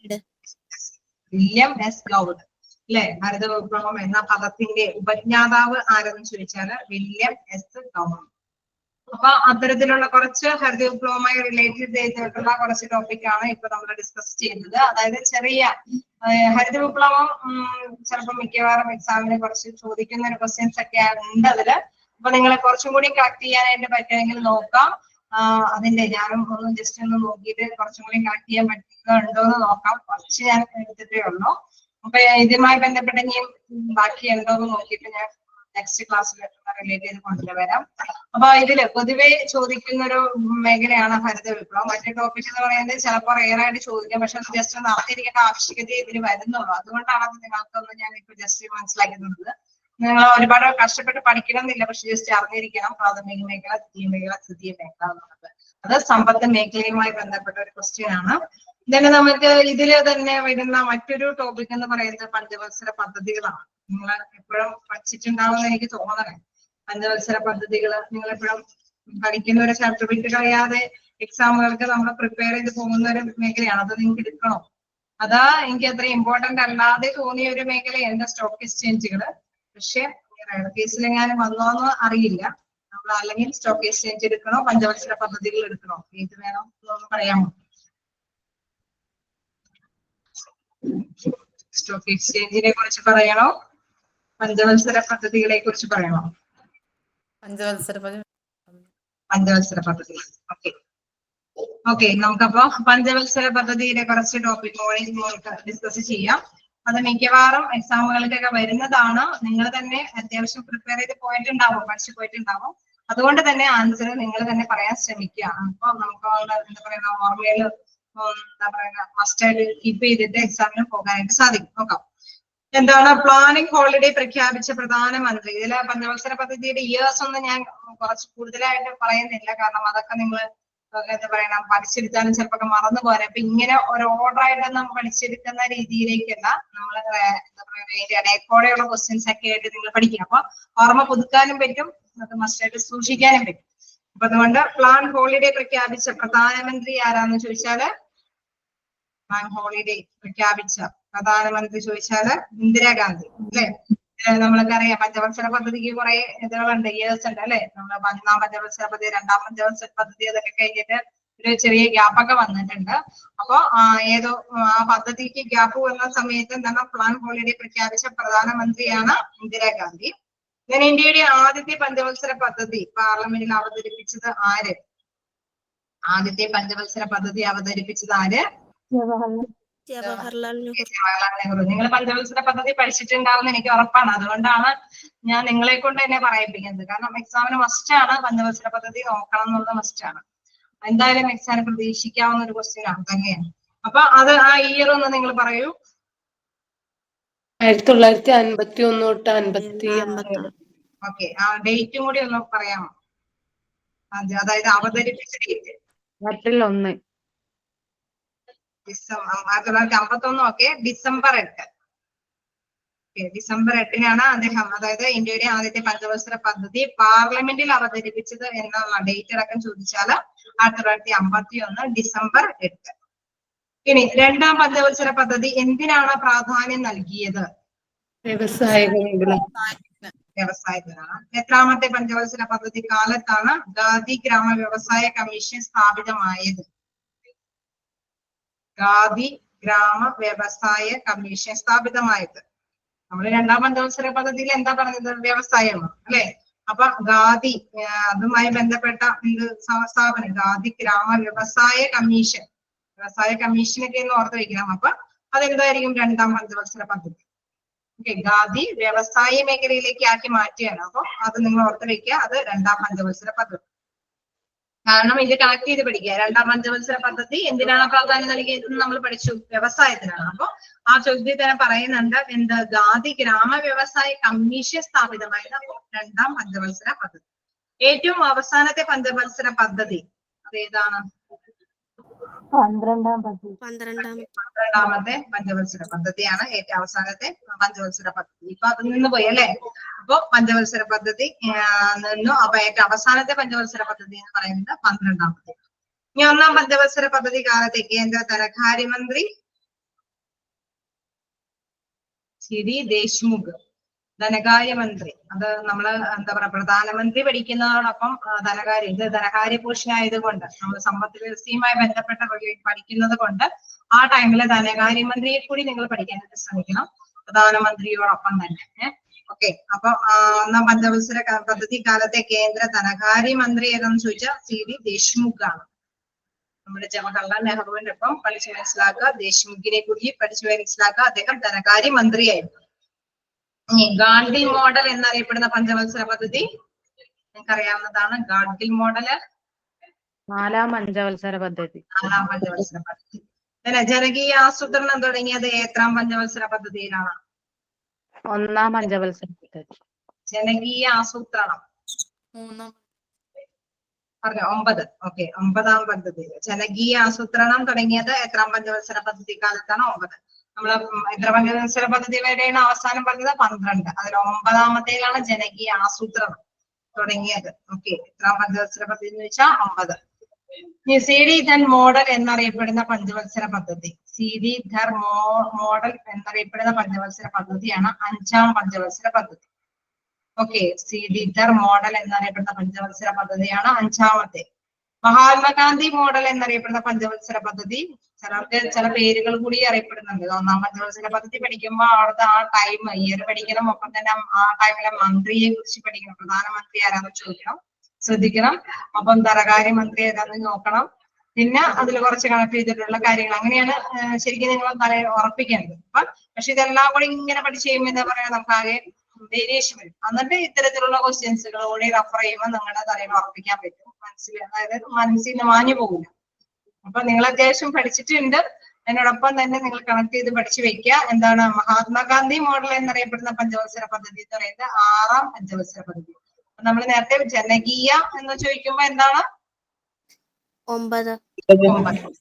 William S Gaud. അല്ലെ? ഹരിത വിപ്ലവം എന്ന പദത്തിന്റെ ഉപജ്ഞാതാവ് ആരെന്ന് ചോദിച്ചാല് വില്യം എസ് ടോമർ. അപ്പൊ അത്തരത്തിലുള്ള കുറച്ച് ഹരിത വിപ്ലവവുമായി റിലേറ്റഡ് ചെയ്തിട്ടുള്ള കുറച്ച് ടോപ്പിക്കാണ് ഇപ്പൊ നമ്മൾ ഡിസ്കസ് ചെയ്യുന്നത്. അതായത് ചെറിയ ഹരിത വിപ്ലവം ചിലപ്പോൾ മിക്കവാറും എക്സാമിന് കുറച്ച് ചോദിക്കുന്ന ഒരു ക്വസ്റ്റ്യൻസ് ഒക്കെ ഉണ്ട് അതില്. അപ്പൊ നിങ്ങളെ കുറച്ചും കൂടി കളക്ട് ചെയ്യാനായിട്ട് പറ്റുമെങ്കിൽ നോക്കാം. അതിന്റെ ഞാനും ഒന്ന് ജസ്റ്റ് ഒന്ന് നോക്കിയിട്ട് കുറച്ചും കൂടി കളക്ട് ചെയ്യാൻ പറ്റുന്നുണ്ടോ എന്ന് നോക്കാം. കുറച്ച് ഞാൻ എടുത്തിട്ടേ ഉള്ളൂ. അപ്പൊ ഇതുമായി ബന്ധപ്പെട്ട ഇനി ബാക്കി ഉണ്ടോ എന്ന് നോക്കിയിട്ട് ഞാൻ നെക്സ്റ്റ് ക്ലാസ്സിൽ റിലേറ്റ് ചെയ്ത് കൊണ്ടുവരാം. അപ്പൊ ഇതില് പൊതുവെ ചോദിക്കുന്ന ഒരു മേഖലയാണ് ഹരിത വിപ്ലവം. മറ്റു ടോപ്പിക് എന്ന് പറയുന്നത് ചിലപ്പോൾ റെയർ ആയിട്ട് ചോദിക്കാം, പക്ഷെ അത് ജസ്റ്റ് ഒന്ന് അറിഞ്ഞിരിക്കേണ്ട ആവശ്യകത ഇതിന് വരുന്നുള്ളൂ. അതുകൊണ്ടാണ് അത് നിങ്ങൾക്കൊന്ന് ഞാൻ ഇപ്പൊ ജസ്റ്റ് മനസ്സിലാക്കി തന്നത്. നിങ്ങൾ ഒരുപാട് കഷ്ടപ്പെട്ട് പഠിക്കണം എന്നില്ല, പക്ഷെ ജസ്റ്റ് അറിഞ്ഞിരിക്കണം പ്രാഥമിക മേഖല, ദ്വിതീയ മേഖല, തൃതീയ മേഖല എന്നുള്ളത്. അത് സമ്പത്ത് മേഖലയുമായി ബന്ധപ്പെട്ട ഒരു ക്വസ്റ്റ്യൻ ആണ്. തന്നെ നമുക്ക് ഇതില് തന്നെ വരുന്ന മറ്റൊരു ടോപ്പിക് എന്ന് പറയുന്നത് പഞ്ചവത്സര പദ്ധതികളാണ്. നിങ്ങൾ എപ്പോഴും പഠിച്ചിട്ടുണ്ടാവുമെന്ന് എനിക്ക് തോന്നണേ. പഞ്ചവത്സര പദ്ധതികൾ നിങ്ങൾ എപ്പോഴും പഠിക്കുന്ന ഒരു ചാപ്റ്റർ വിട്ട് കളയാതെ എക്സാമുകൾക്ക് നമ്മൾ പ്രിപ്പയർ ചെയ്ത് പോകുന്ന ഒരു മേഖലയാണ്. അത് നിങ്ങൾക്ക് എടുക്കണോ? അതാ എനിക്ക് അത്ര ഇമ്പോർട്ടന്റ് അല്ലാതെ തോന്നിയ ഒരു മേഖലയുണ്ട് സ്റ്റോക്ക് എക്സ്ചേഞ്ചുകള്. പക്ഷെ കേസിലെങ്ങാനും വന്നോന്ന് അറിയില്ല. നമ്മൾ അല്ലെങ്കിൽ സ്റ്റോക്ക് എക്സ്ചേഞ്ച് എടുക്കണോ പഞ്ചവത്സര പദ്ധതികൾ എടുക്കണോ, ഏത് വേണം എന്നൊന്ന് പറയാമോ? സ്റ്റോക്ക് എക്സ്ചേഞ്ചിനെ കുറിച്ച് പറയണോ പഞ്ചവത്സര പദ്ധതികളെ കുറിച്ച് പറയണോ? പഞ്ചവത്സര പഞ്ചവത്സര പദ്ധതി. ഓക്കെ നമുക്കപ്പോ പഞ്ചവത്സര പദ്ധതിയുടെ കുറച്ച് ടോപ്പിക് നമുക്ക് ഡിസ്കസ് ചെയ്യാം. അത് മിക്കവാറും എക്സാമുകൾക്കൊക്കെ വരുന്നതാണ്. നിങ്ങൾ തന്നെ അത്യാവശ്യം പ്രിപ്പയർ ചെയ്ത് പോയിട്ടുണ്ടാവും, പഠിച്ചു പോയിട്ടുണ്ടാവും. അതുകൊണ്ട് തന്നെ ആൻസർ നിങ്ങൾ തന്നെ പറയാൻ ശ്രമിക്കുക. അപ്പൊ നമുക്ക് എന്താ പറയുക ഓർമ്മയിൽ എന്താ പറയുക മസ്റ്റായിട്ട് കീപ്പ് ചെയ്തിട്ട് എക്സാമിന് പോകാനായിട്ട് സാധിക്കും. നോക്കാം. എന്താണ് പ്ലാനിംഗ് ഹോളിഡേ പ്രഖ്യാപിച്ച പ്രധാനമന്ത്രി? ഇതിലെ പഞ്ചവത്സര പദ്ധതിയുടെ ഇയേഴ്സ് ഒന്നും ഞാൻ കുറച്ച് കൂടുതലായിട്ട് പറയുന്നില്ല, കാരണം അതൊക്കെ നിങ്ങൾ എന്താ പറയണം പഠിച്ചെടുത്താലും ചിലപ്പോൾ മറന്നു പോരാ. അപ്പൊ ഇങ്ങനെ ഒരു ഓർഡർ ആയിട്ട് നമ്മൾ പഠിച്ചെടുക്കുന്ന രീതിയിലേക്കല്ല നമ്മൾ എന്താ പറയുക ഇടയ്ക്കോടെയുള്ള ക്വസ്റ്റ്യൻസ് ഒക്കെ ആയിട്ട് നിങ്ങൾ പഠിക്കുക. അപ്പൊ ഓർമ്മ പുതുക്കാനും പറ്റും, അത് മസ്റ്റായിട്ട് സൂക്ഷിക്കാനും പറ്റും. അപ്പൊ അതുകൊണ്ട് പ്ലാൻ ഹോളിഡേ പ്രഖ്യാപിച്ച പ്രധാനമന്ത്രി ആരാന്ന് ചോദിച്ചാല് പ്ലാൻ ഹോളിഡേ പ്രഖ്യാപിച്ച പ്രധാനമന്ത്രി ചോദിച്ചാല് ഇന്ദിരാഗാന്ധി അല്ലെ? നമ്മൾക്ക് അറിയാം പഞ്ചവത്സര പദ്ധതിക്ക് കുറെ ഇതുകളുണ്ട്, ഇയേഴ്സ് ഉണ്ട് അല്ലെ? നമ്മള് 1-ാം പഞ്ചവത്സര പദ്ധതി, 2-ാം പഞ്ചവത്സര പദ്ധതി അതൊക്കെ കഴിഞ്ഞിട്ട് ഒരു ചെറിയ ഗ്യാപ്പൊക്കെ വന്നിട്ടുണ്ട്. അപ്പൊ ഏതോ ആ പദ്ധതിക്ക് ഗ്യാപ്പ് വന്ന സമയത്ത് എന്താണ് പ്ലാൻ ഹോളിഡേ പ്രഖ്യാപിച്ച പ്രധാനമന്ത്രിയാണ് ഇന്ദിരാഗാന്ധി. ഞാൻ ഇന്ത്യയുടെ ആദ്യത്തെ പഞ്ചവത്സര പദ്ധതി പാർലമെന്റിൽ അവതരിപ്പിച്ചത് ആര്? ആദ്യത്തെ പഞ്ചവത്സര പദ്ധതി അവതരിപ്പിച്ചത് ആര്? ജവഹർലാൽ നെഹ്റു. ജവഹർലാൽ നെഹ്റു. നിങ്ങൾ പഞ്ചവത്സര പദ്ധതി പഠിച്ചിട്ടുണ്ടാവുമെന്ന് എനിക്ക് ഉറപ്പാണ്. അതുകൊണ്ടാണ് ഞാൻ നിങ്ങളെ കൊണ്ട് തന്നെ പറയിപ്പിക്കുന്നത്. കാരണം എക്സാമിന് മസ്റ്റാണ് പഞ്ചവത്സര പദ്ധതി നോക്കണം എന്നുള്ളത് മസ്റ്റാണ്. എന്തായാലും എക്സാമിന് പ്രതീക്ഷിക്കാവുന്ന ഒരു ക്വസ്റ്റ്യൻ ആണ് തന്നെയാണ്. അപ്പൊ അത് ആ ഇയർ ഒന്ന് നിങ്ങൾ പറയൂ. 1951 തൊട്ട് 56. ഓക്കെ, ആ ഡേറ്റും കൂടി ഒന്ന് പറയാമോ? അതായത് അവതരിപ്പിച്ച date. April 1. December 1951. Okay, December 8. December 8-നാണ് അദ്ദേഹം, അതായത് ഇന്ത്യയുടെ ആദ്യത്തെ പഞ്ചവത്സര പദ്ധതി പാർലമെന്റിൽ അവതരിപ്പിച്ചത് എന്നുള്ള ഡേറ്റ് അടക്കം ചോദിച്ചാല് 1951 ഡിസംബർ 8. ഇനി 2-ാം പഞ്ചവത്സര പദ്ധതി എന്തിനാണ് പ്രാധാന്യം നൽകിയത്? വ്യവസായത്തിനാണ്. എത്രാമത്തെ പഞ്ചവത്സര പദ്ധതി കാലത്താണ് ഖാദി ഗ്രാമ വ്യവസായ കമ്മീഷൻ സ്ഥാപിതമായത്? ഖാദി ഗ്രാമ വ്യവസായ കമ്മീഷൻ സ്ഥാപിതമായത്. നമ്മൾ 2-ാം പഞ്ചവത്സര പദ്ധതിയിൽ എന്താ പറഞ്ഞത്? വ്യവസായമാണ് അല്ലെ? അപ്പൊ ഖാദി അതുമായി ബന്ധപ്പെട്ട സ്ഥാപനം ഖാദി ഗ്രാമ വ്യവസായ കമ്മീഷൻ. വ്യവസായ കമ്മീഷനൊക്കെ ഒന്ന് ഓർത്ത് വയ്ക്കണം. അപ്പൊ അതെന്തായിരിക്കും 2-ാം പഞ്ചവത്സര പദ്ധതി. ഓക്കെ, ഖാദി വ്യവസായ മേഖലയിലേക്ക് ആക്കി മാറ്റുകയാണ്. അപ്പൊ അത് നിങ്ങൾ ഓർത്ത് വെക്കുക, അത് 2-ാം പഞ്ചവത്സര പദ്ധതി. കാരണം ഇത് കണക്ട് ചെയ്ത് പഠിക്കുക. 2-ാം പഞ്ചവത്സര പദ്ധതി എന്തിനാണ് പ്രാധാന്യം നൽകിയതെന്ന് നമ്മൾ പഠിച്ചു, വ്യവസായത്തിനാണ്. അപ്പൊ ആ ചോദ്യത്തിൽ തന്നെ പറയുന്നുണ്ട് എന്ത്? ഖാദി ഗ്രാമ വ്യവസായ കമ്മീഷൻ സ്ഥാപിതമായത്. അപ്പൊ 2-ാം പഞ്ചവത്സര പദ്ധതി. ഏറ്റവും അവസാനത്തെ പഞ്ചവത്സര പദ്ധതി അതേതാണ്? 12-ാമത്തെ പഞ്ചവത്സര പദ്ധതിയാണ് ഏറ്റവും അവസാനത്തെ പഞ്ചവത്സര പദ്ധതി. ഇപ്പൊ അതിൽ നിന്ന് പോയി അല്ലെ? അപ്പൊ പഞ്ചവത്സര പദ്ധതി നിന്നു. അപ്പൊ ഏറ്റവും അവസാനത്തെ പഞ്ചവത്സര പദ്ധതി എന്ന് പറയുന്നത് 12-ാമത്തെ. ഇനി 1-ാം പഞ്ചവത്സര പദ്ധതി കാലത്തെ കേന്ദ്ര ധനകാര്യമന്ത്രി CD ദേശ്മുഖ്. ധനകാര്യമന്ത്രി, അത് നമ്മള് എന്താ പറയാ, പ്രധാനമന്ത്രി പഠിക്കുന്നതോടൊപ്പം ധനകാര്യ, ഇത് ധനകാര്യ പോർഷൻ ആയതുകൊണ്ട് നമ്മൾ സമ്പദ് വ്യവസ്ഥയുമായി ബന്ധപ്പെട്ട പഠിക്കുന്നത് കൊണ്ട് ആ ടൈമില് ധനകാര്യമന്ത്രിയെ കൂടി നിങ്ങൾ പഠിക്കാനായിട്ട് ശ്രമിക്കണം, പ്രധാനമന്ത്രിയോടൊപ്പം തന്നെ. ഓക്കെ, അപ്പൊ ഒന്നാം പഞ്ചവത്സര പദ്ധതി കാലത്തെ കേന്ദ്ര ധനകാര്യമന്ത്രി ഏതെന്ന് ചോദിച്ചാൽ CD ദേശ്മുഖ് ആണ്. നമ്മുടെ ജവഹർലാൽ നെഹ്റുവിന്റെ ഒപ്പം പഠിച്ചു മനസ്സിലാക്കുക, ദേശ്മുഖിനെ കൂടി പഠിച്ചു മനസ്സിലാക്കുക, അദ്ദേഹം ധനകാര്യമന്ത്രിയായിരുന്നു. ഗാഡ്ഗിൽ മോഡൽ എന്നറിയപ്പെടുന്ന പഞ്ചവത്സര പദ്ധതി നിങ്ങൾക്ക് അറിയാവുന്നതാണ്. ഗാഡ്ഗിൽ മോഡല് 4ാം പഞ്ചവത്സര പദ്ധതി. 4ാം പഞ്ചവത്സര പദ്ധതി. ജനകീയ ആസൂത്രണം തുടങ്ങിയത് എത്രാം പഞ്ചവത്സര പദ്ധതിയിലാണ്? 1ാം പഞ്ചവത്സര പദ്ധതി. ജനകീയ ആസൂത്രണം 3. പറഞ്ഞോ, 9. ഓക്കെ, 9ാം പദ്ധതി. ജനകീയ ആസൂത്രണം തുടങ്ങിയത് എത്രാം പഞ്ചവത്സര പദ്ധതി കാലത്താണ്? 9. നമ്മള് എത്ര പഞ്ചവത്സര പദ്ധതി വരെയാണ് അവസാനം പറഞ്ഞത്? 12. അതിൽ 9ാമത്തേലാണ് ജനകീയ ആസൂത്രണം തുടങ്ങിയത്. ഓക്കെ, എത്രാം പഞ്ചവത്സര പദ്ധതി എന്ന് വെച്ചാൽ 9. CD ധർ മോഡൽ എന്നറിയപ്പെടുന്ന പഞ്ചവത്സര പദ്ധതി. CD ധർ മോഡൽ എന്നറിയപ്പെടുന്ന പഞ്ചവത്സര പദ്ധതിയാണ് 5ാം പഞ്ചവത്സര പദ്ധതി. ഓക്കെ, CD ധർ മോഡൽ എന്നറിയപ്പെടുന്ന പഞ്ചവത്സര പദ്ധതിയാണ് 5ാമത്തെ. മഹാത്മാഗാന്ധി മോഡൽ എന്നറിയപ്പെടുന്ന പഞ്ചവത്സര പദ്ധതി, ചിലർക്ക് ചില പേരുകൾ കൂടി അറിയപ്പെടുന്നുണ്ട്. 1ാം പഞ്ചവത്സര പദ്ധതി പഠിക്കുമ്പോൾ അവിടുത്തെ ആ ടൈം ഇയർ പഠിക്കണം, ഒപ്പം തന്നെ ആ ടൈമിലെ മന്ത്രിയെ കുറിച്ച് പഠിക്കണം. പ്രധാനമന്ത്രി ആരാന്ന് ചോദിക്കണം, ശ്രദ്ധിക്കണം. അപ്പം ധനകാര്യമന്ത്രി ഏതാന്ന് നോക്കണം. പിന്നെ അതിൽ കുറച്ച് കണക്ട് ചെയ്തിട്ടുള്ള കാര്യങ്ങൾ, അങ്ങനെയാണ് ശരിക്കും നിങ്ങൾ തലയിൽ ഉറപ്പിക്കേണ്ടത്. പക്ഷെ ഇതെല്ലാം കൂടി ഇങ്ങനെ പഠിച്ചു കഴിയുമ്പോൾ എന്താ പറയാ, നമുക്ക് ആകെ വേരിയേഷൻ വരും. എന്നിട്ട് ഇത്തരത്തിലുള്ള ക്വസ്റ്റ്യൻസുകൾ കൂടി റെഫർ ചെയ്യുമ്പോൾ നിങ്ങളുടെ തലയിൽ ഉറപ്പിക്കാൻ പറ്റും, അതായത് മനസ്സിൽ നിന്ന് മാഞ്ഞു പോകില്ല. അപ്പൊ നിങ്ങൾ അത്യാവശ്യം പഠിച്ചിട്ടുണ്ട്, അതിനോടൊപ്പം തന്നെ നിങ്ങൾ കണക്ട് ചെയ്ത് പഠിച്ചു വെക്കുക. എന്താണ് മഹാത്മാഗാന്ധി മോഡൽ എന്നറിയപ്പെടുന്ന പഞ്ചവത്സര പദ്ധതി എന്ന് പറയുന്നത് 6ാം പഞ്ചവത്സര പദ്ധതി. നമ്മൾ നേരത്തെ ജനകീയ എന്ന് ചോദിക്കുമ്പോ എന്താണ്? 9. 9.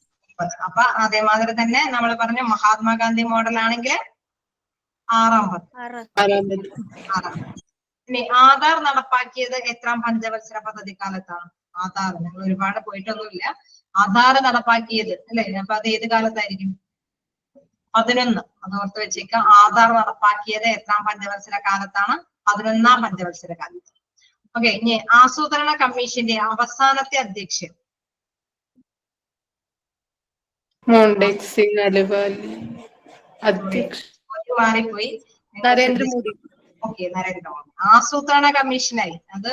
അപ്പൊ അതേമാതിരി തന്നെ നമ്മൾ പറഞ്ഞ മഹാത്മാഗാന്ധി മോഡൽ ആണെങ്കിൽ 6ാം പദ്ധതി. ഇനി ആധാർ നടപ്പാക്കിയത് എത്രാം പഞ്ചവത്സര പദ്ധതി കാലത്താണ്? ആധാർ നിങ്ങൾ ഒരുപാട് പോയിട്ടൊന്നുമില്ല. ആധാർ നടപ്പാക്കിയത് അല്ലെ, അപ്പൊ അത് ഏത് കാലത്തായിരിക്കും? 11. അത് ഓർത്ത് വെച്ചേക്കാം. ആധാർ നടപ്പാക്കിയത് എത്രാം പഞ്ചവത്സര കാലത്താണ്? 11ാം പഞ്ചവത്സര കാലത്ത്. ഓക്കെ, ഇനി ആസൂത്രണ കമ്മീഷന്റെ അവസാനത്തെ അധ്യക്ഷൻ? മോണ്ടേക് സിംഗ് അലുവാലി. അധ്യക്ഷൻ മാറിപ്പോയി. നരേന്ദ്രമോദി. ഓക്കെ, നരേന്ദ്രമോദി. ആസൂത്രണ കമ്മീഷനായി, അത്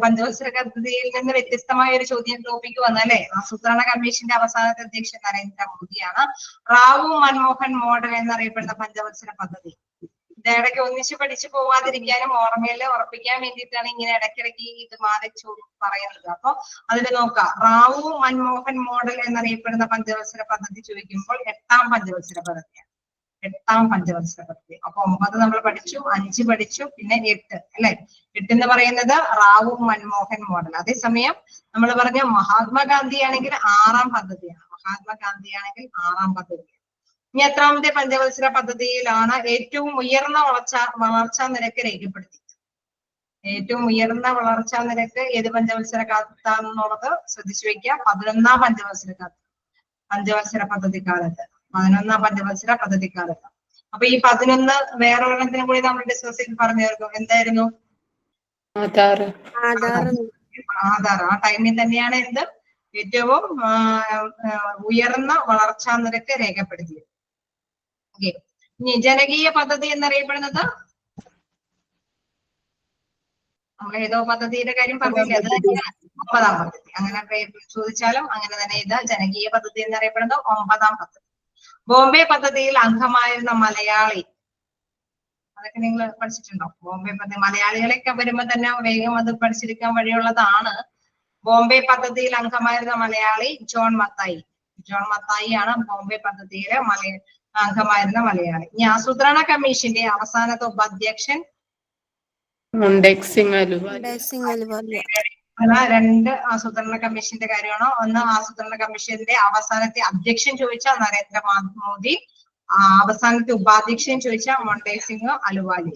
പഞ്ചവത്സര പദ്ധതിയിൽ നിന്ന് വ്യത്യസ്തമായ ഒരു ചോദ്യം ടോപ്പിക്ക് വന്നല്ലേ. ആസൂത്രണ കമ്മീഷന്റെ അവസാനത്തെ അധ്യക്ഷൻ നരേന്ദ്രമോദിയാണ്. റാവു മൻമോഹൻ മോഡൽ എന്നറിയപ്പെടുന്ന പഞ്ചവത്സര പദ്ധതി, ഇത് ഇടയ്ക്ക് ഒന്നിച്ച് പഠിച്ചു പോവാതിരിക്കാനും ഓർമ്മയിൽ ഉറപ്പിക്കാൻ വേണ്ടിയിട്ടാണ് ഇങ്ങനെ ഇടയ്ക്കിടയ്ക്ക് ഇത് മാറി പറയുന്നത്. അപ്പൊ അതിൽ നോക്കാം, റാവു മൻമോഹൻ മോഡൽ എന്നറിയപ്പെടുന്ന പഞ്ചവത്സര പദ്ധതി ചോദിക്കുമ്പോൾ 8ാം പഞ്ചവത്സര പദ്ധതിയാണ്. 8ാം പഞ്ചവത്സര പദ്ധതി. അപ്പൊ 9 നമ്മൾ പഠിച്ചു, 5 പഠിച്ചു, പിന്നെ 8 അല്ലെ. 8 എന്ന് പറയുന്നത് റാവു മൻമോഹൻ മോഡൽ. അതേസമയം നമ്മൾ പറഞ്ഞ മഹാത്മാഗാന്ധി ആണെങ്കിൽ 6ാം പദ്ധതിയാണ്. മഹാത്മാഗാന്ധി ആണെങ്കിൽ 6ാം പദ്ധതി. ഇനി എത്രാമത്തെ പഞ്ചവത്സര പദ്ധതിയിലാണ് ഏറ്റവും ഉയർന്ന വളർച്ചാ നിരക്ക് രേഖപ്പെടുത്തി? ഏറ്റവും ഉയർന്ന വളർച്ചാ നിരക്ക് ഏത് പഞ്ചവത്സര കാലത്താണെന്നുള്ളത് ശ്രദ്ധിച്ചു വെക്കുക. 11ാം പഞ്ചവത്സര പദ്ധതിക്കാലത്ത്. 11ാം പഞ്ചവത്സര പദ്ധതിക്കാലത്ത്. അപ്പൊ ഈ 11 വേറെ ഒരെണ്ണത്തിനും കൂടി നമ്മൾ ഡിസ്കസ് ചെയ്ത് പറഞ്ഞു തീർക്കും. എന്തായിരുന്നു? ആധാർ. ആ ടൈമിൽ തന്നെയാണ് എന്ത് ഏറ്റവും ഉയർന്ന വളർച്ചാ നിരക്ക് രേഖപ്പെടുത്തിയത്. ഓക്കെ, ഇനി ജനകീയ പദ്ധതി എന്നറിയപ്പെടുന്നത് നമ്മൾ ഏതോ പദ്ധതിയുടെ കാര്യം പറഞ്ഞില്ലേ, അത് 9ാം പദ്ധതി. അങ്ങനെ ചോദിച്ചാലും അങ്ങനെ തന്നെ ഇത് ജനകീയ പദ്ധതി എന്നറിയപ്പെടുന്നത് 9ാം പദ്ധതി. ബോംബെ പദ്ധതിയിൽ അംഗമായിരുന്ന മലയാളി, അതൊക്കെ നിങ്ങൾ പഠിച്ചിട്ടുണ്ടോ? ബോംബെ പദ്ധതി മലയാളികളൊക്കെ വരുമ്പോ തന്നെ വേഗം അത് പഠിച്ചെടുക്കാൻ വഴിയുള്ളതാണ്. ബോംബെ പദ്ധതിയിൽ അംഗമായിരുന്ന മലയാളി ജോൺ മത്തായി. ജോൺ മത്തായി ആണ് ബോംബെ പദ്ധതിയിലെ അംഗമായിരുന്ന മലയാളി. ഇനി ആസൂത്രണ കമ്മീഷന്റെ അവസാനത്തെ ഉപാധ്യക്ഷൻ? മോണ്ടേക് സിംഗ് അലുവാലി. 2 ആസൂത്രണ കമ്മീഷന്റെ കാര്യമാണോ? ഒന്ന് ആസൂത്രണ കമ്മീഷന്റെ അവസാനത്തെ അധ്യക്ഷൻ ചോദിച്ചാൽ നരേന്ദ്രമോദി, അവസാനത്തെ ഉപാധ്യക്ഷൻ ചോദിച്ചാൽ മോണ്ടേക് സിംഗ് അലുവാലി.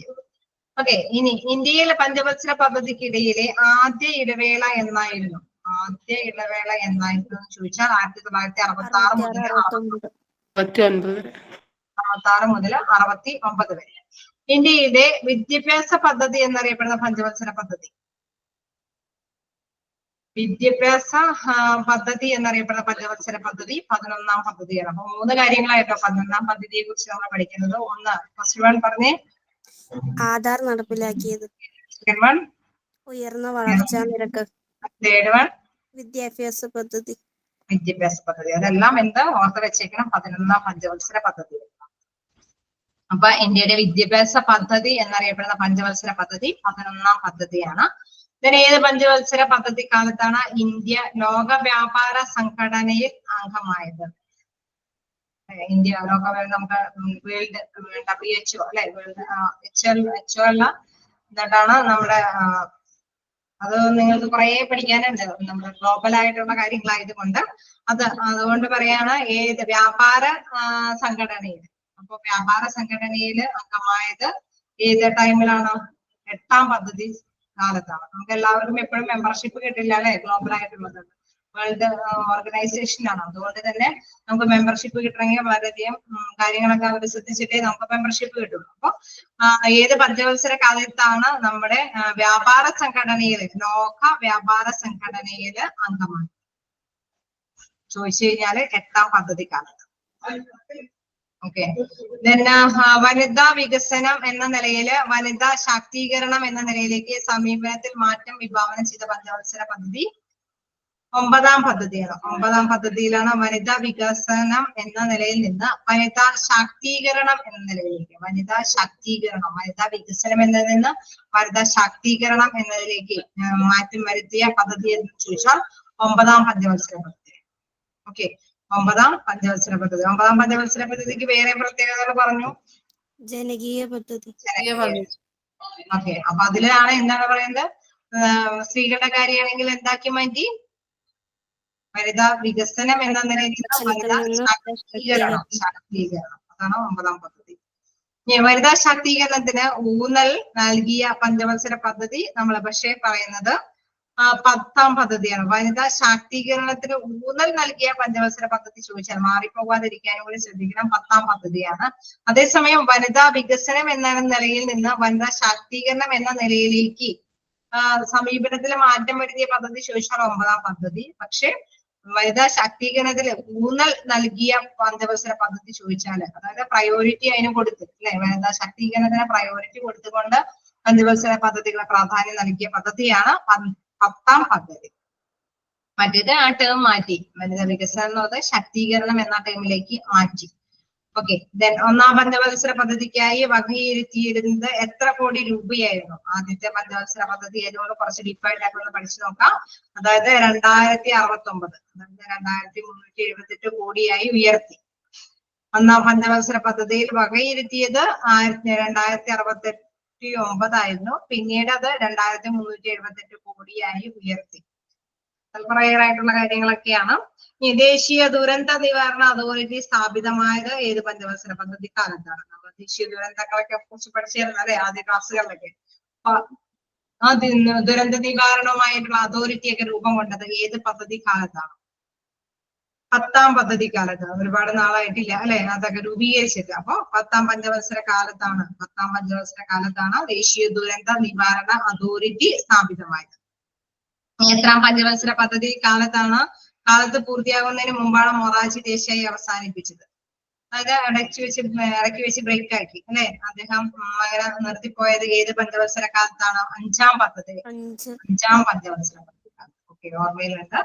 ഓക്കെ, ഇനി ഇന്ത്യയിലെ പഞ്ചവത്സര പദ്ധതിക്കിടയിലെ ആദ്യ ഇടവേള എന്നായിരുന്നു? ആദ്യ ഇടവേള എന്നായിരുന്നു ചോദിച്ചാൽ 1966 മുതൽ 69. 56 മുതൽ 69 വരെ. ഇന്ത്യയുടെ വിദ്യാഭ്യാസ പദ്ധതി എന്നറിയപ്പെടുന്ന പഞ്ചവത്സര പദ്ധതി. വിദ്യാഭ്യാസ പദ്ധതി എന്നറിയപ്പെടുന്ന പഞ്ചവത്സര പദ്ധതി 11ാം പദ്ധതിയാണ്. അപ്പൊ 3 കാര്യങ്ങളായിട്ടോ 11ാം പദ്ധതിയെ കുറിച്ച് നമ്മൾ പഠിക്കുന്നത്. ഒന്ന്, ഫസ്റ്റ് വൺ പറഞ്ഞേ. ആധാർ നടപ്പിലാക്കിയത്. സെക്കൻഡ് വൺ ഉയർന്ന വളർച്ചാ നിരക്ക്. തേർഡ് വൺ വിദ്യാഭ്യാസ പദ്ധതി. വിദ്യാഭ്യാസ പദ്ധതി. അതെല്ലാം എന്താ ഓർത്ത് വെച്ചേക്കണം, 11ാം പഞ്ചവത്സര പദ്ധതി. അപ്പൊ ഇന്ത്യയുടെ വിദ്യാഭ്യാസ പദ്ധതി എന്നറിയപ്പെടുന്ന പഞ്ചവത്സര പദ്ധതി 11ാം പദ്ധതിയാണ്. ഇതിന് ഏത് പഞ്ചവത്സര പദ്ധതി കാലത്താണ് ഇന്ത്യ ലോക വ്യാപാര സംഘടനയിൽ അംഗമായത്? ഇന്ത്യ ലോക നമുക്ക് വേൾഡ് WHO അല്ലെ, വേൾഡ് WHO അല്ല, എന്നിട്ടാണ് നമ്മുടെ അത് നിങ്ങൾക്ക് കുറെ പഠിക്കാനുണ്ട്. നമ്മുടെ ഗ്ലോബൽ ആയിട്ടുള്ള കാര്യങ്ങളായതുകൊണ്ട് അതുകൊണ്ട് പറയാണ് ഏത് വ്യാപാര സംഘടനയിൽ. അപ്പൊ വ്യാപാര സംഘടനയിൽ അംഗമായത് ഏത് ടൈമിലാണ്? 8ാം പദ്ധതി കാലത്താണ്. നമുക്ക് എല്ലാവർക്കും എപ്പോഴും മെമ്പർഷിപ്പ് കിട്ടില്ല അല്ലെ, ഗ്ലോബൽ ആയിട്ടുള്ളത് വേൾഡ് ഓർഗനൈസേഷൻ ആണ്. അതുകൊണ്ട് തന്നെ നമുക്ക് മെമ്പർഷിപ്പ് കിട്ടണമെങ്കിൽ വളരെയധികം കാര്യങ്ങളൊക്കെ അവർ ശ്രദ്ധിച്ചിട്ടേ നമുക്ക് മെമ്പർഷിപ്പ് കിട്ടുള്ളൂ. അപ്പൊ ഏത് പഞ്ചവത്സര കാലത്താണ് നമ്മുടെ വ്യാപാര സംഘടനയിൽ, ലോക വ്യാപാര സംഘടനയിൽ അംഗമാണ് ചോദിച്ചു കഴിഞ്ഞാല് 8ാം പദ്ധതി കാലത്ത്. ഓക്കെ. വനിതാ വികസനം എന്ന നിലയില് വനിതാ ശാക്തീകരണം എന്ന നിലയിലേക്ക് സമീപനത്തിൽ മാറ്റം വിഭാവനം ചെയ്ത പഞ്ചവത്സര പദ്ധതി 9ാം പദ്ധതിയാണ്. 9ാം പദ്ധതിയിലാണ് വനിതാ വികസനം എന്ന നിലയിൽ നിന്ന് വനിതാ ശാക്തീകരണം എന്ന നിലയിലേക്ക്, വനിതാ ശാക്തീകരണം, വനിതാ വികസനം എന്നതിൽ നിന്ന് വനിതാ ശാക്തീകരണം എന്നതിലേക്ക് മാറ്റം വരുത്തിയ പദ്ധതി എന്ന് ചോദിച്ചാൽ 9ാം പഞ്ചവത്സര പദ്ധതി. ഓക്കെ, 9ാം പഞ്ചവത്സര പദ്ധതി. 9ാം പഞ്ചവത്സര പദ്ധതിക്ക് വേറെ പ്രത്യേകതകൾ പറഞ്ഞു. ജനകീയ പദ്ധതി. ഓക്കെ, അപ്പൊ അതിലാണ് എന്താണ് പറയുന്നത്, സ്ത്രീകളുടെ കാര്യമാണെങ്കിൽ എന്താക്കി മാറ്റി? വനിതാ വികസനം എന്ന നിലയിൽ വനിതാ ശാക്തീകരണം. അതാണ് 9ാം പദ്ധതി. വനിതാ ശാക്തീകരണത്തിന് ഊന്നൽ നൽകിയ പഞ്ചവത്സര പദ്ധതി നമ്മൾ പക്ഷേ പറയുന്നത് 10ാം പദ്ധതിയാണ്. വനിതാ ശാക്തീകരണത്തിന് ഊന്നൽ നൽകിയ പഞ്ചവത്സര പദ്ധതി ചോദിച്ചാൽ മാറിപ്പോകാതിരിക്കാനും കൂടി ശ്രദ്ധിക്കണം, 10ാം പദ്ധതിയാണ്. അതേസമയം വനിതാ വികസനം എന്ന നിലയിൽ നിന്ന് വനിതാ ശാക്തീകരണം എന്ന നിലയിലേക്ക് സമീപനത്തിൽ മാറ്റം വരുത്തിയ പദ്ധതി ചോദിച്ചാൽ 9ാം പദ്ധതി. പക്ഷെ വനിതാ ശാക്തീകരണത്തിൽ ഊന്നൽ നൽകിയ പഞ്ചവത്സര പദ്ധതി ചോദിച്ചാല്, അതായത് പ്രയോറിറ്റി അതിന് കൊടുത്ത് അല്ലെ, വനിതാ ശാക്തീകരണത്തിന് പ്രയോറിറ്റി കൊടുത്തുകൊണ്ട് പഞ്ചവത്സര പദ്ധതികളെ പ്രാധാന്യം നൽകിയ പദ്ധതിയാണ് 10ാം പദ്ധതി. മറ്റേത് ആ ടേം മാറ്റി, വനിതാ വികസനം എന്നത് ശാക്തീകരണം എന്ന ടേമിലേക്ക് മാറ്റി. ഓക്കെ, ദെൻ 1ാം പഞ്ചവത്സര പദ്ധതിക്കായി വകയിരുത്തിയിരുന്നത് എത്ര കോടി രൂപയായിരുന്നു? ആദ്യത്തെ പഞ്ചവത്സര പദ്ധതി ഏതുകൊണ്ട് കുറച്ച് ഡീപ്പായിട്ട് ആയിട്ടൊന്ന് പഠിച്ചു നോക്കാം. അതായത് 2069, അതായത് 2378 കോടിയായി ഉയർത്തി. 1ാം പഞ്ചവത്സര പദ്ധതിയിൽ വകയിരുത്തിയത് 2069 ആയിരുന്നു. പിന്നീട് അത് 2378 കോടിയായി ഉയർത്തി. തൽപറയായിട്ടുള്ള കാര്യങ്ങളൊക്കെയാണ്. ദേശീയ ദുരന്ത നിവാരണ അതോറിറ്റി സ്ഥാപിതമായത് ഏത് പഞ്ചവത്സര പദ്ധതി കാലത്താണ്? നമ്മൾ ദേശീയ ദുരന്തങ്ങളൊക്കെ കുറിച്ച് പഠിച്ചിരുന്നു അല്ലെ ആദ്യ ക്ലാസ്സുകളിലൊക്കെ. ദുരന്ത നിവാരണവുമായിട്ടുള്ള അതോറിറ്റിയൊക്കെ രൂപം കൊണ്ടത് ഏത് പദ്ധതി കാലത്താണ്? 10ാം പദ്ധതി കാലത്താണ്. ഒരുപാട് നാളായിട്ടില്ല അല്ലെ അതൊക്കെ രൂപീകരിച്ചിട്ട്. അപ്പൊ 10ാം പഞ്ചവത്സര കാലത്താണ്, 10ാം പഞ്ചവത്സര കാലത്താണ് ദേശീയ ദുരന്ത നിവാരണ അതോറിറ്റി സ്ഥാപിതമായത്. എത്രാം പഞ്ചവത്സര പദ്ധതി കാലത്ത് പൂർത്തിയാകുന്നതിന് മുമ്പാണ് മൊറാർജി ദേശായി അവസാനിപ്പിച്ചത്? അതായത് ഇടയ്ക്ക് വെച്ച് ബ്രേക്ക് ആക്കി അല്ലെ അദ്ദേഹം അങ്ങനെ നിർത്തിപ്പോയത് ഏത് പഞ്ചവത്സര കാലത്താണ്? 5ാം പദ്ധതി, 5ാം പഞ്ചവത്സര പദ്ധതി. ഓക്കെ, ഓർമ്മയിലുണ്ട്.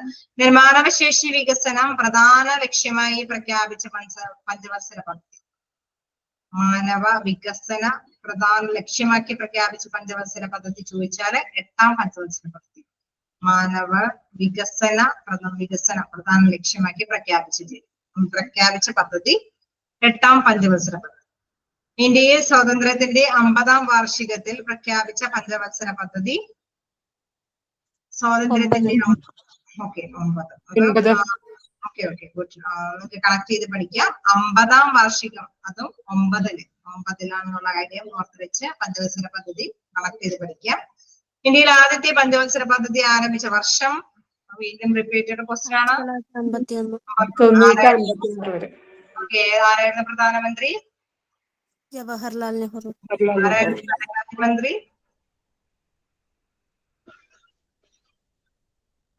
മാനവശേഷി വികസനം പ്രധാന ലക്ഷ്യമായി പ്രഖ്യാപിച്ച പഞ്ചവത്സര പദ്ധതി. മാനവ വികസന പ്രധാന ലക്ഷ്യമാക്കി പ്രഖ്യാപിച്ച പഞ്ചവത്സര പദ്ധതി ചോദിച്ചാല് 8ാം പഞ്ചവത്സര പദ്ധതി. മാനവ വികസന പ്രധാന ലക്ഷ്യമാക്കി പ്രഖ്യാപിച്ച പദ്ധതി 8ാം പഞ്ചവത്സര പദ്ധതി. ഇന്ത്യയിൽ സ്വാതന്ത്ര്യത്തിന്റെ 50ാം വാർഷികത്തിൽ പ്രഖ്യാപിച്ച പഞ്ചവത്സര പദ്ധതി സ്വാതന്ത്ര്യത്തിന്റെ 9. Okay, good. നമുക്ക് കണക്ട് ചെയ്ത് പഠിക്കാം. 50ാം വാർഷികം അതും 9-ലാണെന്നുള്ള കാര്യം ഓർത്ത് വെച്ച് പഞ്ചവത്സര പദ്ധതി കണക്ട് ചെയ്ത് പഠിക്കാം. ഇന്ത്യയിൽ ആദ്യത്തെ പഞ്ചവത്സര പദ്ധതി ആരംഭിച്ച വർഷം വീണ്ടും റിപ്പീറ്റഡ് ക്വസ്റ്റ്യൻ ആണ്. 1951. ഓക്കെ, ആരായിരുന്നു പ്രധാനമന്ത്രി? ജവഹർലാൽ നെഹ്റു. ആരായിരുന്നു ധനകാര്യമന്ത്രി?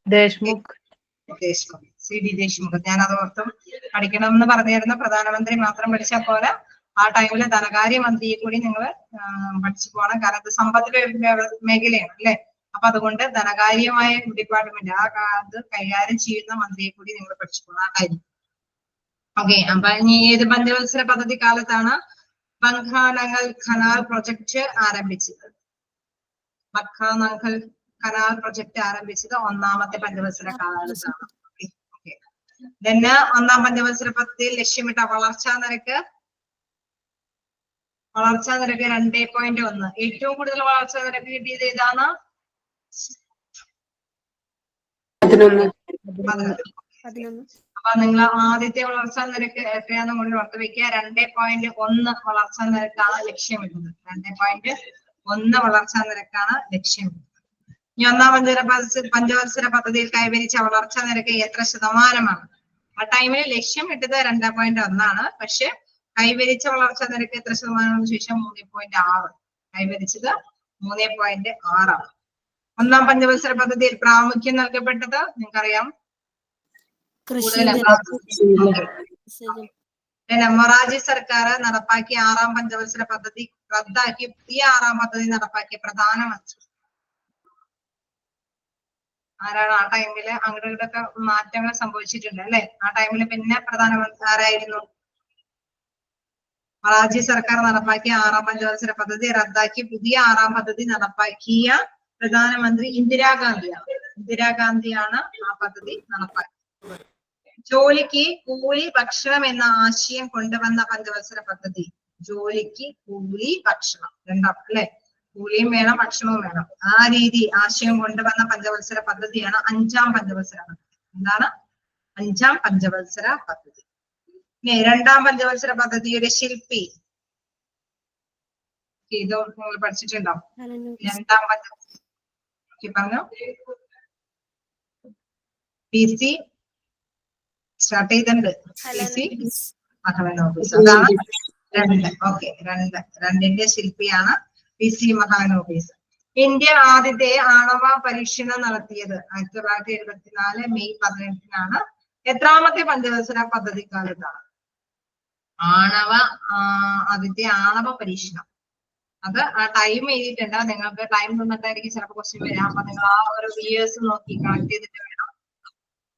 ദേശ്മുഖ്. Deshmukh, C D Deshmukh. ഞാൻ അത് ഓർത്തും പഠിക്കണം എന്ന് പറഞ്ഞിരുന്ന പ്രധാനമന്ത്രി മാത്രം പഠിച്ചാൽ പോലെ ആ ടൈമില് ധനകാര്യമന്ത്രിയെ കൂടി നിങ്ങൾ പഠിച്ചു പോകണം. കാരണം ഇത് സമ്പദ് മേഖലയാണ് അല്ലെ. അപ്പൊ അതുകൊണ്ട് ധനകാര്യമായ ഡിപ്പാർട്ട്മെന്റ് അത് കൈകാര്യം ചെയ്യുന്ന മന്ത്രിയെ കൂടി നിങ്ങൾ പഠിച്ചു പോകണം ആ ടൈമിൽ. ഓക്കെ, അപ്പൊ ഇനി ഏത് പഞ്ചവത്സര പദ്ധതി കാലത്താണ് ബംഗാനങ്ങൾ കനാൽ പ്രൊജക്ട് ആരംഭിച്ചത്? ബംഗാനങ്ങൾ കനാൽ പ്രൊജക്ട് ആരംഭിച്ചത് ഒന്നാമത്തെ പഞ്ചവത്സര കാലത്താണ്. പിന്നെ ഒന്നാം പഞ്ചവത്സര പദ്ധതിയിൽ ലക്ഷ്യമിട്ട വളർച്ചാ നിരക്ക് 2.1. ഏറ്റവും കൂടുതൽ വളർച്ചാ നിരക്ക് കിട്ടിയത് ഏതാണ്? 11. അപ്പൊ നിങ്ങൾ ആദ്യത്തെ വളർച്ചാ നിരക്ക് എത്രയാണെന്ന് കൂടി ഓർത്ത് വെക്കുക. 2.1 വളർച്ചാ നിരക്കാണ് ലക്ഷ്യമിടുന്നത്. 2.1 വളർച്ചാ നിരക്കാണ് ലക്ഷ്യമിടുന്നത്. ഇനി ഒന്നാം പഞ്ചവത്സര പദ്ധതിയിൽ കൈവരിച്ച വളർച്ചാ നിരക്ക് എത്ര ശതമാനമാണ്? ആ ടൈമിൽ ലക്ഷ്യം ഇട്ടത് 2.1 പക്ഷെ കൈവരിച്ച വളർച്ചാ നിരക്ക് എത്ര ശതമാനം ചോദിച്ചാൽ 3.6. കൈവരിച്ചത് 3.6 ആണ്. ഒന്നാം പഞ്ചവത്സര പദ്ധതിയിൽ പ്രാമുഖ്യം നൽകപ്പെട്ടത് നിങ്ങൾക്കറിയാം. മൊറാർജി സർക്കാർ നടപ്പാക്കിയ 6ാം പഞ്ചവത്സര പദ്ധതി റദ്ദാക്കി പുതിയ 6ാം പദ്ധതി നടപ്പാക്കിയ പ്രധാനമന്ത്രി ആരാണ്? ആ ടൈമില് അങ്ങോട്ട് ഇങ്ങോട്ടൊക്കെ മാറ്റങ്ങൾ സംഭവിച്ചിട്ടുണ്ട് അല്ലെ. ആ ടൈമില് പിന്നെ പ്രധാനമന്ത്രി ആരായിരുന്നു? മൊറാർജി സർക്കാർ നടപ്പാക്കിയ 6ാം പഞ്ചവത്സര പദ്ധതി റദ്ദാക്കി പുതിയ 6ാം പദ്ധതി നടപ്പാക്കിയ പ്രധാനമന്ത്രി ഇന്ദിരാഗാന്ധിയാണ്. ഇന്ദിരാഗാന്ധിയാണ് ആ പദ്ധതി നടപ്പാക്കിയത്. ജോലിക്ക് കൂലി ഭക്ഷണം എന്ന ആശയം കൊണ്ടുവന്ന പഞ്ചവത്സര പദ്ധതി. ജോലിക്ക് കൂലി ഭക്ഷണം രണ്ടാം അല്ലെ. കൂലിയും വേണം ഭക്ഷണവും വേണം. ആ രീതി ആശയം കൊണ്ടുവന്ന പഞ്ചവത്സര പദ്ധതിയാണ് 5ാം പഞ്ചവത്സര പദ്ധതി. എന്താണ്? 5ാം പഞ്ചവത്സര പദ്ധതി. ഇനി 2ാം പഞ്ചവത്സര പദ്ധതിയുടെ ശില്പി ഇത് നിങ്ങൾ പഠിച്ചിട്ടുണ്ടാവും. 2ാം പറഞ്ഞു PC സ്റ്റാർട്ട് ചെയ്തിട്ടുണ്ട്. PC മഹാലനോബിസ്. അതാണ് 2. ഓക്കെ, 2ന്റെ ശില്പിയാണ് PC മഹാലനോബിസ്. ഇന്ത്യ ആദ്യത്തെ ആണവ പരീക്ഷണം നടത്തിയത് 1974 മെയ് 18 എത്രാമത്തെ പഞ്ചവത്സര പദ്ധതി കാലത്താണ്? ആദ്യത്തെ ആണവ പരീക്ഷണം. അത് ആ ടൈം എഴുതിയിട്ടുണ്ട്. നിങ്ങൾക്ക് ടൈം തന്നിട്ടായിരിക്കും ചിലപ്പോൾ ക്വസ്റ്റ്യൻ വരാം. അപ്പൊ നിങ്ങൾ ആ ഒരു ഇയേഴ്സ് നോക്കി കണക്ട് ചെയ്തിട്ട് വേണം.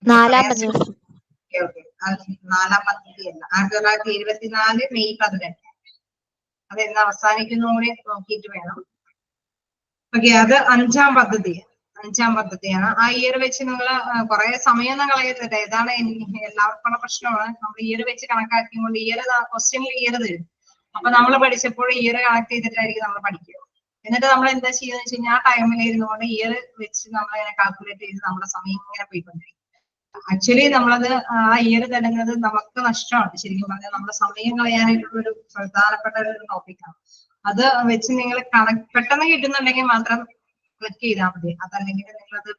4ാം പഞ്ചവത്സരം. 4ാം പദ്ധതിയല്ല, 1974 മെയ് 18. അത് എന്ന് അവസാനിക്കുന്നു കൂടി നോക്കിയിട്ട് വേണം. ഓക്കെ, അത് 5ാം പദ്ധതി. 5ാം പദ്ധതിയാണ്. ആ ഇയർ വെച്ച് നിങ്ങൾ കുറെ സമയം ഒന്നും കളയരുത്. ഏതാണ് എല്ലാവർക്കുള്ള പ്രശ്നമാണ്. നമ്മൾ ഇയർ വെച്ച് കണക്കാക്കിക്കൊണ്ട് ക്വസ്റ്റ്യനിൽ ഇയർ തരും. അപ്പൊ നമ്മൾ പഠിച്ചപ്പോൾ ഇയർ കണക്ട് ചെയ്തിട്ടായിരിക്കും നമ്മൾ പഠിക്കുക. എന്നിട്ട് നമ്മൾ എന്താ ചെയ്യുന്നത് വെച്ച് കഴിഞ്ഞാൽ ആ ടൈമിൽ ഇരുന്നുകൊണ്ട് ഇയർ വെച്ച് നമ്മൾ ഇങ്ങനെ കാൽക്കുലേറ്റ് ചെയ്ത് നമ്മുടെ സമയം ഇങ്ങനെ പോയിക്കൊണ്ടിരിക്കും. ആക്ച്വലി നമ്മളത് ആ ഇയർ തരുന്നത് നമുക്ക് നഷ്ടമാണ്. ശരിക്കും പറഞ്ഞാൽ നമ്മുടെ സമയം കളയാനായിട്ടുള്ള ഒരു പ്രധാനപ്പെട്ട ഒരു ടോപ്പിക്കാണ്. അത് വെച്ച് നിങ്ങൾ പെട്ടെന്ന് കിട്ടുന്നുണ്ടെങ്കിൽ മാത്രം ക്ലിക്ക് ചെയ്താൽ മതി. അതല്ലെങ്കിൽ നിങ്ങളത്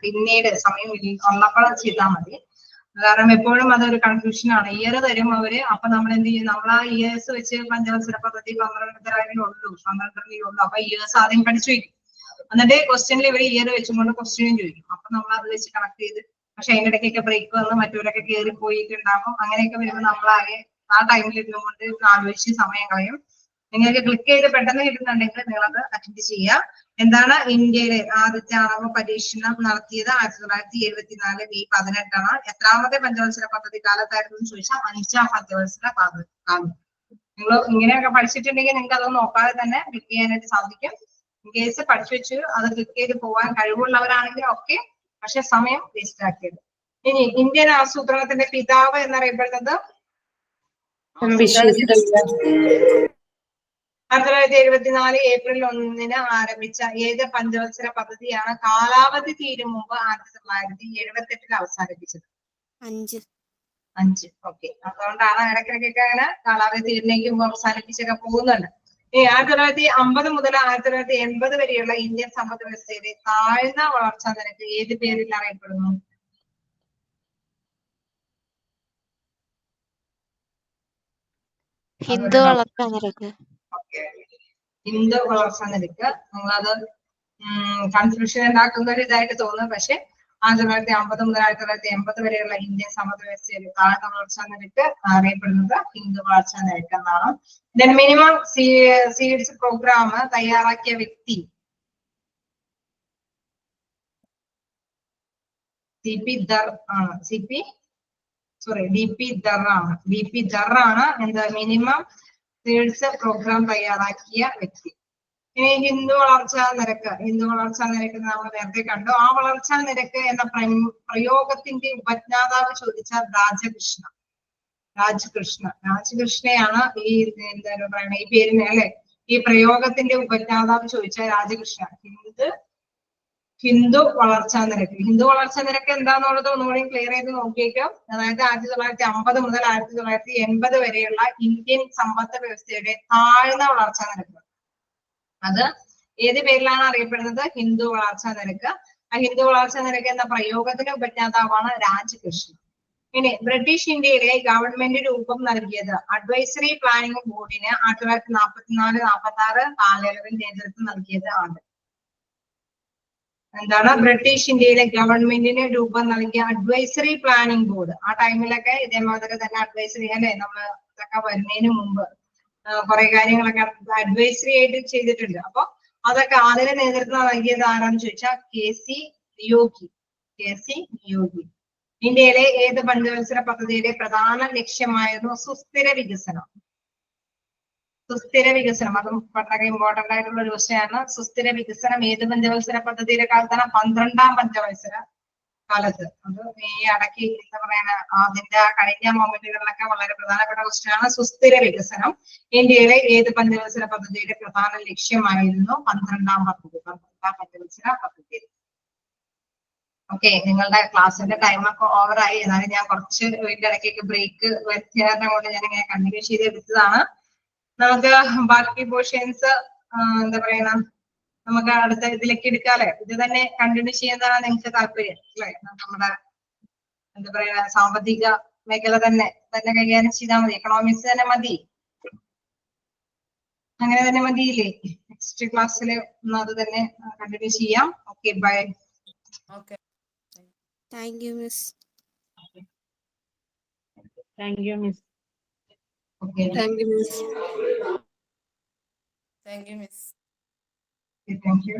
പിന്നീട് സമയം ഉള്ളപ്പോൾ ചെയ്താൽ മതി. കാരണം എപ്പോഴും അതൊരു കൺഫ്യൂഷൻ ആണ്. ഇയർ തരും അവര്. അപ്പൊ നമ്മൾ എന്ത് ചെയ്യും? നമ്മൾ ആ ഇയേഴ്സ് വെച്ച് പഞ്ചവത്സര പദ്ധതി 12 ഉള്ളൂ. അപ്പൊ ഇയേഴ്സ് ആദ്യം പഠിച്ചു വയ്ക്കും. എന്നിട്ട് ക്വസ്റ്റ്യനിൽ ഇവർ ഇയർ വെച്ചുകൊണ്ട് ക്വസ്റ്റ്യനും ചോദിക്കും. അപ്പൊ നമ്മൾ അത് വെച്ച് കണക്ട് ചെയ്ത്, പക്ഷെ അതിന്റെ ഇടയ്ക്കൊക്കെ ബ്രേക്ക് വന്ന് മറ്റവരൊക്കെ കയറി പോയിട്ടുണ്ടാകും. അങ്ങനെയൊക്കെ വരുമ്പോൾ നമ്മളാകെ ആ ടൈമിൽ ഇരുന്നുകൊണ്ട് ആലോചിച്ച് സമയം കളയും. നിങ്ങൾക്ക് ക്ലിക്ക് ചെയ്ത് പെട്ടെന്ന് കിട്ടുന്നുണ്ടെങ്കിൽ നിങ്ങളത് അറ്റൻഡ് ചെയ്യുക. എന്താണ്? ഇന്ത്യയിലെ ആദ്യത്തെ ആണവ പരീക്ഷണം നടത്തിയത് 1974 മെയ് 18. എത്രാമത്തെ പഞ്ചവത്സര പദ്ധതി കാലത്തായിരുന്നു എന്ന് ചോദിച്ചാൽ 5ാം പഞ്ചവത്സര കാലം. നിങ്ങൾ ഇങ്ങനെയൊക്കെ പഠിച്ചിട്ടുണ്ടെങ്കിൽ നിങ്ങൾക്ക് അതൊന്നും നോക്കാതെ തന്നെ ക്ലിക്ക് ചെയ്യാനായിട്ട് സാധിക്കും. ഇൻ കേസ് പഠിച്ചു വെച്ച് അത് ക്ലിക്ക് ചെയ്ത് പോകാൻ കഴിവുള്ളവരാണെങ്കിൽ ഒക്കെ, പക്ഷെ സമയം വേസ്റ്റ് ആക്കിയത്. ഇനി ഇന്ത്യൻ ആസൂത്രണത്തിന്റെ പിതാവ് എന്നറിയപ്പെടുന്നത് 1974 ഏപ്രിൽ 1 ആരംഭിച്ച ഏത് പഞ്ചവത്സര പദ്ധതിയാണ് കാലാവധി തീരും മുമ്പ് 1978 അവസാനിപ്പിച്ചത്? 5. ഓക്കെ, അതുകൊണ്ടാണ് ഇടയ്ക്കിടയ്ക്കൊക്കെ അങ്ങനെ കാലാവധി തീരുന്നേക്ക് മുമ്പ് അവസാനിപ്പിച്ചൊക്കെ പോകുന്നുണ്ട്. ഈ 1950 മുതൽ 1980 വരെയുള്ള ഇന്ത്യൻ സമ്പദ് വ്യവസ്ഥയിലെ താഴ്ന്ന വളർച്ചാ നിരക്ക് ഏത് പേരിൽ അറിയപ്പെടുന്നു? ഹിന്ദു വളർച്ചാ നിരക്ക്. ഓക്കെ, ഹിന്ദു വളർച്ചാ നിരക്ക്. നിങ്ങളത് കൺഫ്യൂഷൻ ഉണ്ടാക്കുന്ന ഒരു ഇതായിട്ട് തോന്നുന്നു. പക്ഷെ 1950 മുതൽ 1980 വരെയുള്ള ഇന്ത്യൻ സമ്പദ് വ്യവസ്ഥയിൽ താഴ്ന്ന വളർച്ചാ നിരക്ക് അറിയപ്പെടുന്നത് ഹിന്ദു വളർച്ചാ നിരക്ക് എന്നാണ്. ദെൻ മിനിമം സീഡ്സ് പ്രോഗ്രാം തയ്യാറാക്കിയ വ്യക്തി DP Dar ആണ്. DP Dar ആണ്. DP Dar ആണ് എന്താ മിനിമം സീഡ്സ് പ്രോഗ്രാം തയ്യാറാക്കിയ വ്യക്തി. ഇനി ഹിന്ദു വളർച്ചാ നിരക്ക് നമ്മൾ നേരത്തെ കണ്ടു. ആ വളർച്ചാ നിരക്ക് എന്ന പ്രയോഗത്തിന്റെ ഉപജ്ഞാതാവ് ചോദിച്ചാൽ രാജകൃഷ്ണയാണ് ഈ എന്താണ് പറയുന്നത് ഈ പേരിന് അല്ലെ ഈ പ്രയോഗത്തിന്റെ ഉപജ്ഞാതാവ് ചോദിച്ചാൽ രാജകൃഷ്ണ. ഹിന്ദു വളർച്ചാ നിരക്ക് എന്താന്നുള്ളത് ഒന്നുകൂടി ക്ലിയർ ചെയ്ത് നോക്കിയേക്കും. അതായത് 1950 മുതൽ 1980 വരെയുള്ള ഇന്ത്യൻ സമ്പദ് വ്യവസ്ഥയുടെ താഴ്ന്ന വളർച്ചാ നിരക്ക്. അത് ഏത് പേരിലാണ് അറിയപ്പെടുന്നത്? ഹിന്ദു വളർച്ചാ നിരക്ക്. ആ ഹിന്ദു വളർച്ചാ നിരക്ക് എന്ന പ്രയോഗത്തിന്റെ ഉപജ്ഞാതാവാണ് രാജകൃഷ്ണൻ. ഇനി ബ്രിട്ടീഷ് ഇന്ത്യയിലെ ഗവൺമെന്റ് രൂപം നൽകിയത് അഡ്വൈസറി പ്ലാനിംഗ് ബോർഡിന് 1944-46 കാലയളവിൽ നേതൃത്വം നൽകിയത് ആണ്. എന്താണ് ബ്രിട്ടീഷ് ഇന്ത്യയിലെ ഗവൺമെന്റിന് രൂപം നൽകിയ അഡ്വൈസറി പ്ലാനിംഗ് ബോർഡ്. ആ ടൈമിലൊക്കെ ഇതേമാതിരി തന്നെ അഡ്വൈസറി അല്ലെ നമ്മൾ ഇതൊക്കെ വരുന്നതിന് മുമ്പ് കുറെ കാര്യങ്ങളൊക്കെ അഡ്വൈസറി ആയിട്ട് ചെയ്തിട്ടുണ്ട്. അപ്പൊ അതൊക്കെ അതിന് നേതൃത്വം നൽകിയത് ആരാന്ന് ചോദിച്ചാൽ KC നിയോഗി. ഇന്ത്യയിലെ ഏത് പഞ്ചവത്സര പദ്ധതിയുടെ പ്രധാന ലക്ഷ്യമായിരുന്നു സുസ്ഥിര വികസനം. അതും വളരെ ഇമ്പോർട്ടന്റ് ആയിട്ടുള്ള ഒരു വിഷയമാണ്. സുസ്ഥിര വികസനം ഏത് പഞ്ചവത്സര പദ്ധതിയുടെ കാലത്താണ്? 12ാം പഞ്ചവത്സര കാലത്ത്. അത് ഈ ഇടയ്ക്ക് എന്താ പറയുക അതിന്റെ കഴിഞ്ഞ മൊമെന്റുകളിലൊക്കെ വളരെ പ്രധാനപ്പെട്ട ക്വസ്റ്റ്യൻ ആണ്. സുസ്ഥിര വികസനം ഇന്ത്യയിലെ ഏത് പഞ്ചവത്സര പദ്ധതിയുടെ പ്രധാന ലക്ഷ്യമായിരുന്നു? 12ാം പഞ്ചവത്സര പദ്ധതി. ഓക്കെ, നിങ്ങളുടെ ക്ലാസ്സിന്റെ ടൈമൊക്കെ ഓവറായി. എന്നാലും ഞാൻ കുറച്ച് ഇതിന്റെ ഇടയ്ക്കൊക്കെ ബ്രേക്ക് വരുത്തിയതിനെ കൊണ്ട് ഞാൻ ഇങ്ങനെ കണ്ടിന്യൂ ചെയ്ത് എടുത്തതാണ്. നമുക്ക് ബാക്കി പോർഷൻസ് എന്താ പറയുക നമുക്ക് അടുത്ത ഇതിലേക്ക് എടുക്കാല്ലേ. ഇത് തന്നെ കണ്ടിന്യൂ ചെയ്യുന്നതാണ് നിങ്ങൾക്ക് താല്പര്യം അല്ലെ? നമ്മുടെ എന്താ പറയാ സാമ്പത്തിക മേഖല തന്നെ കൈകാര്യം ചെയ്താൽ മതി. എക്കണോമിക്സ് തന്നെ മതി, അങ്ങനെ തന്നെ മതിയില്ലേ? നെക്സ്റ്റ് ക്ലാസ്സിൽ അത് തന്നെ കണ്ടിന്യൂ ചെയ്യാം. Okay, bye. Okay, thank you miss. Thank you miss. Okay, thank you miss. Thank you miss. Thank U.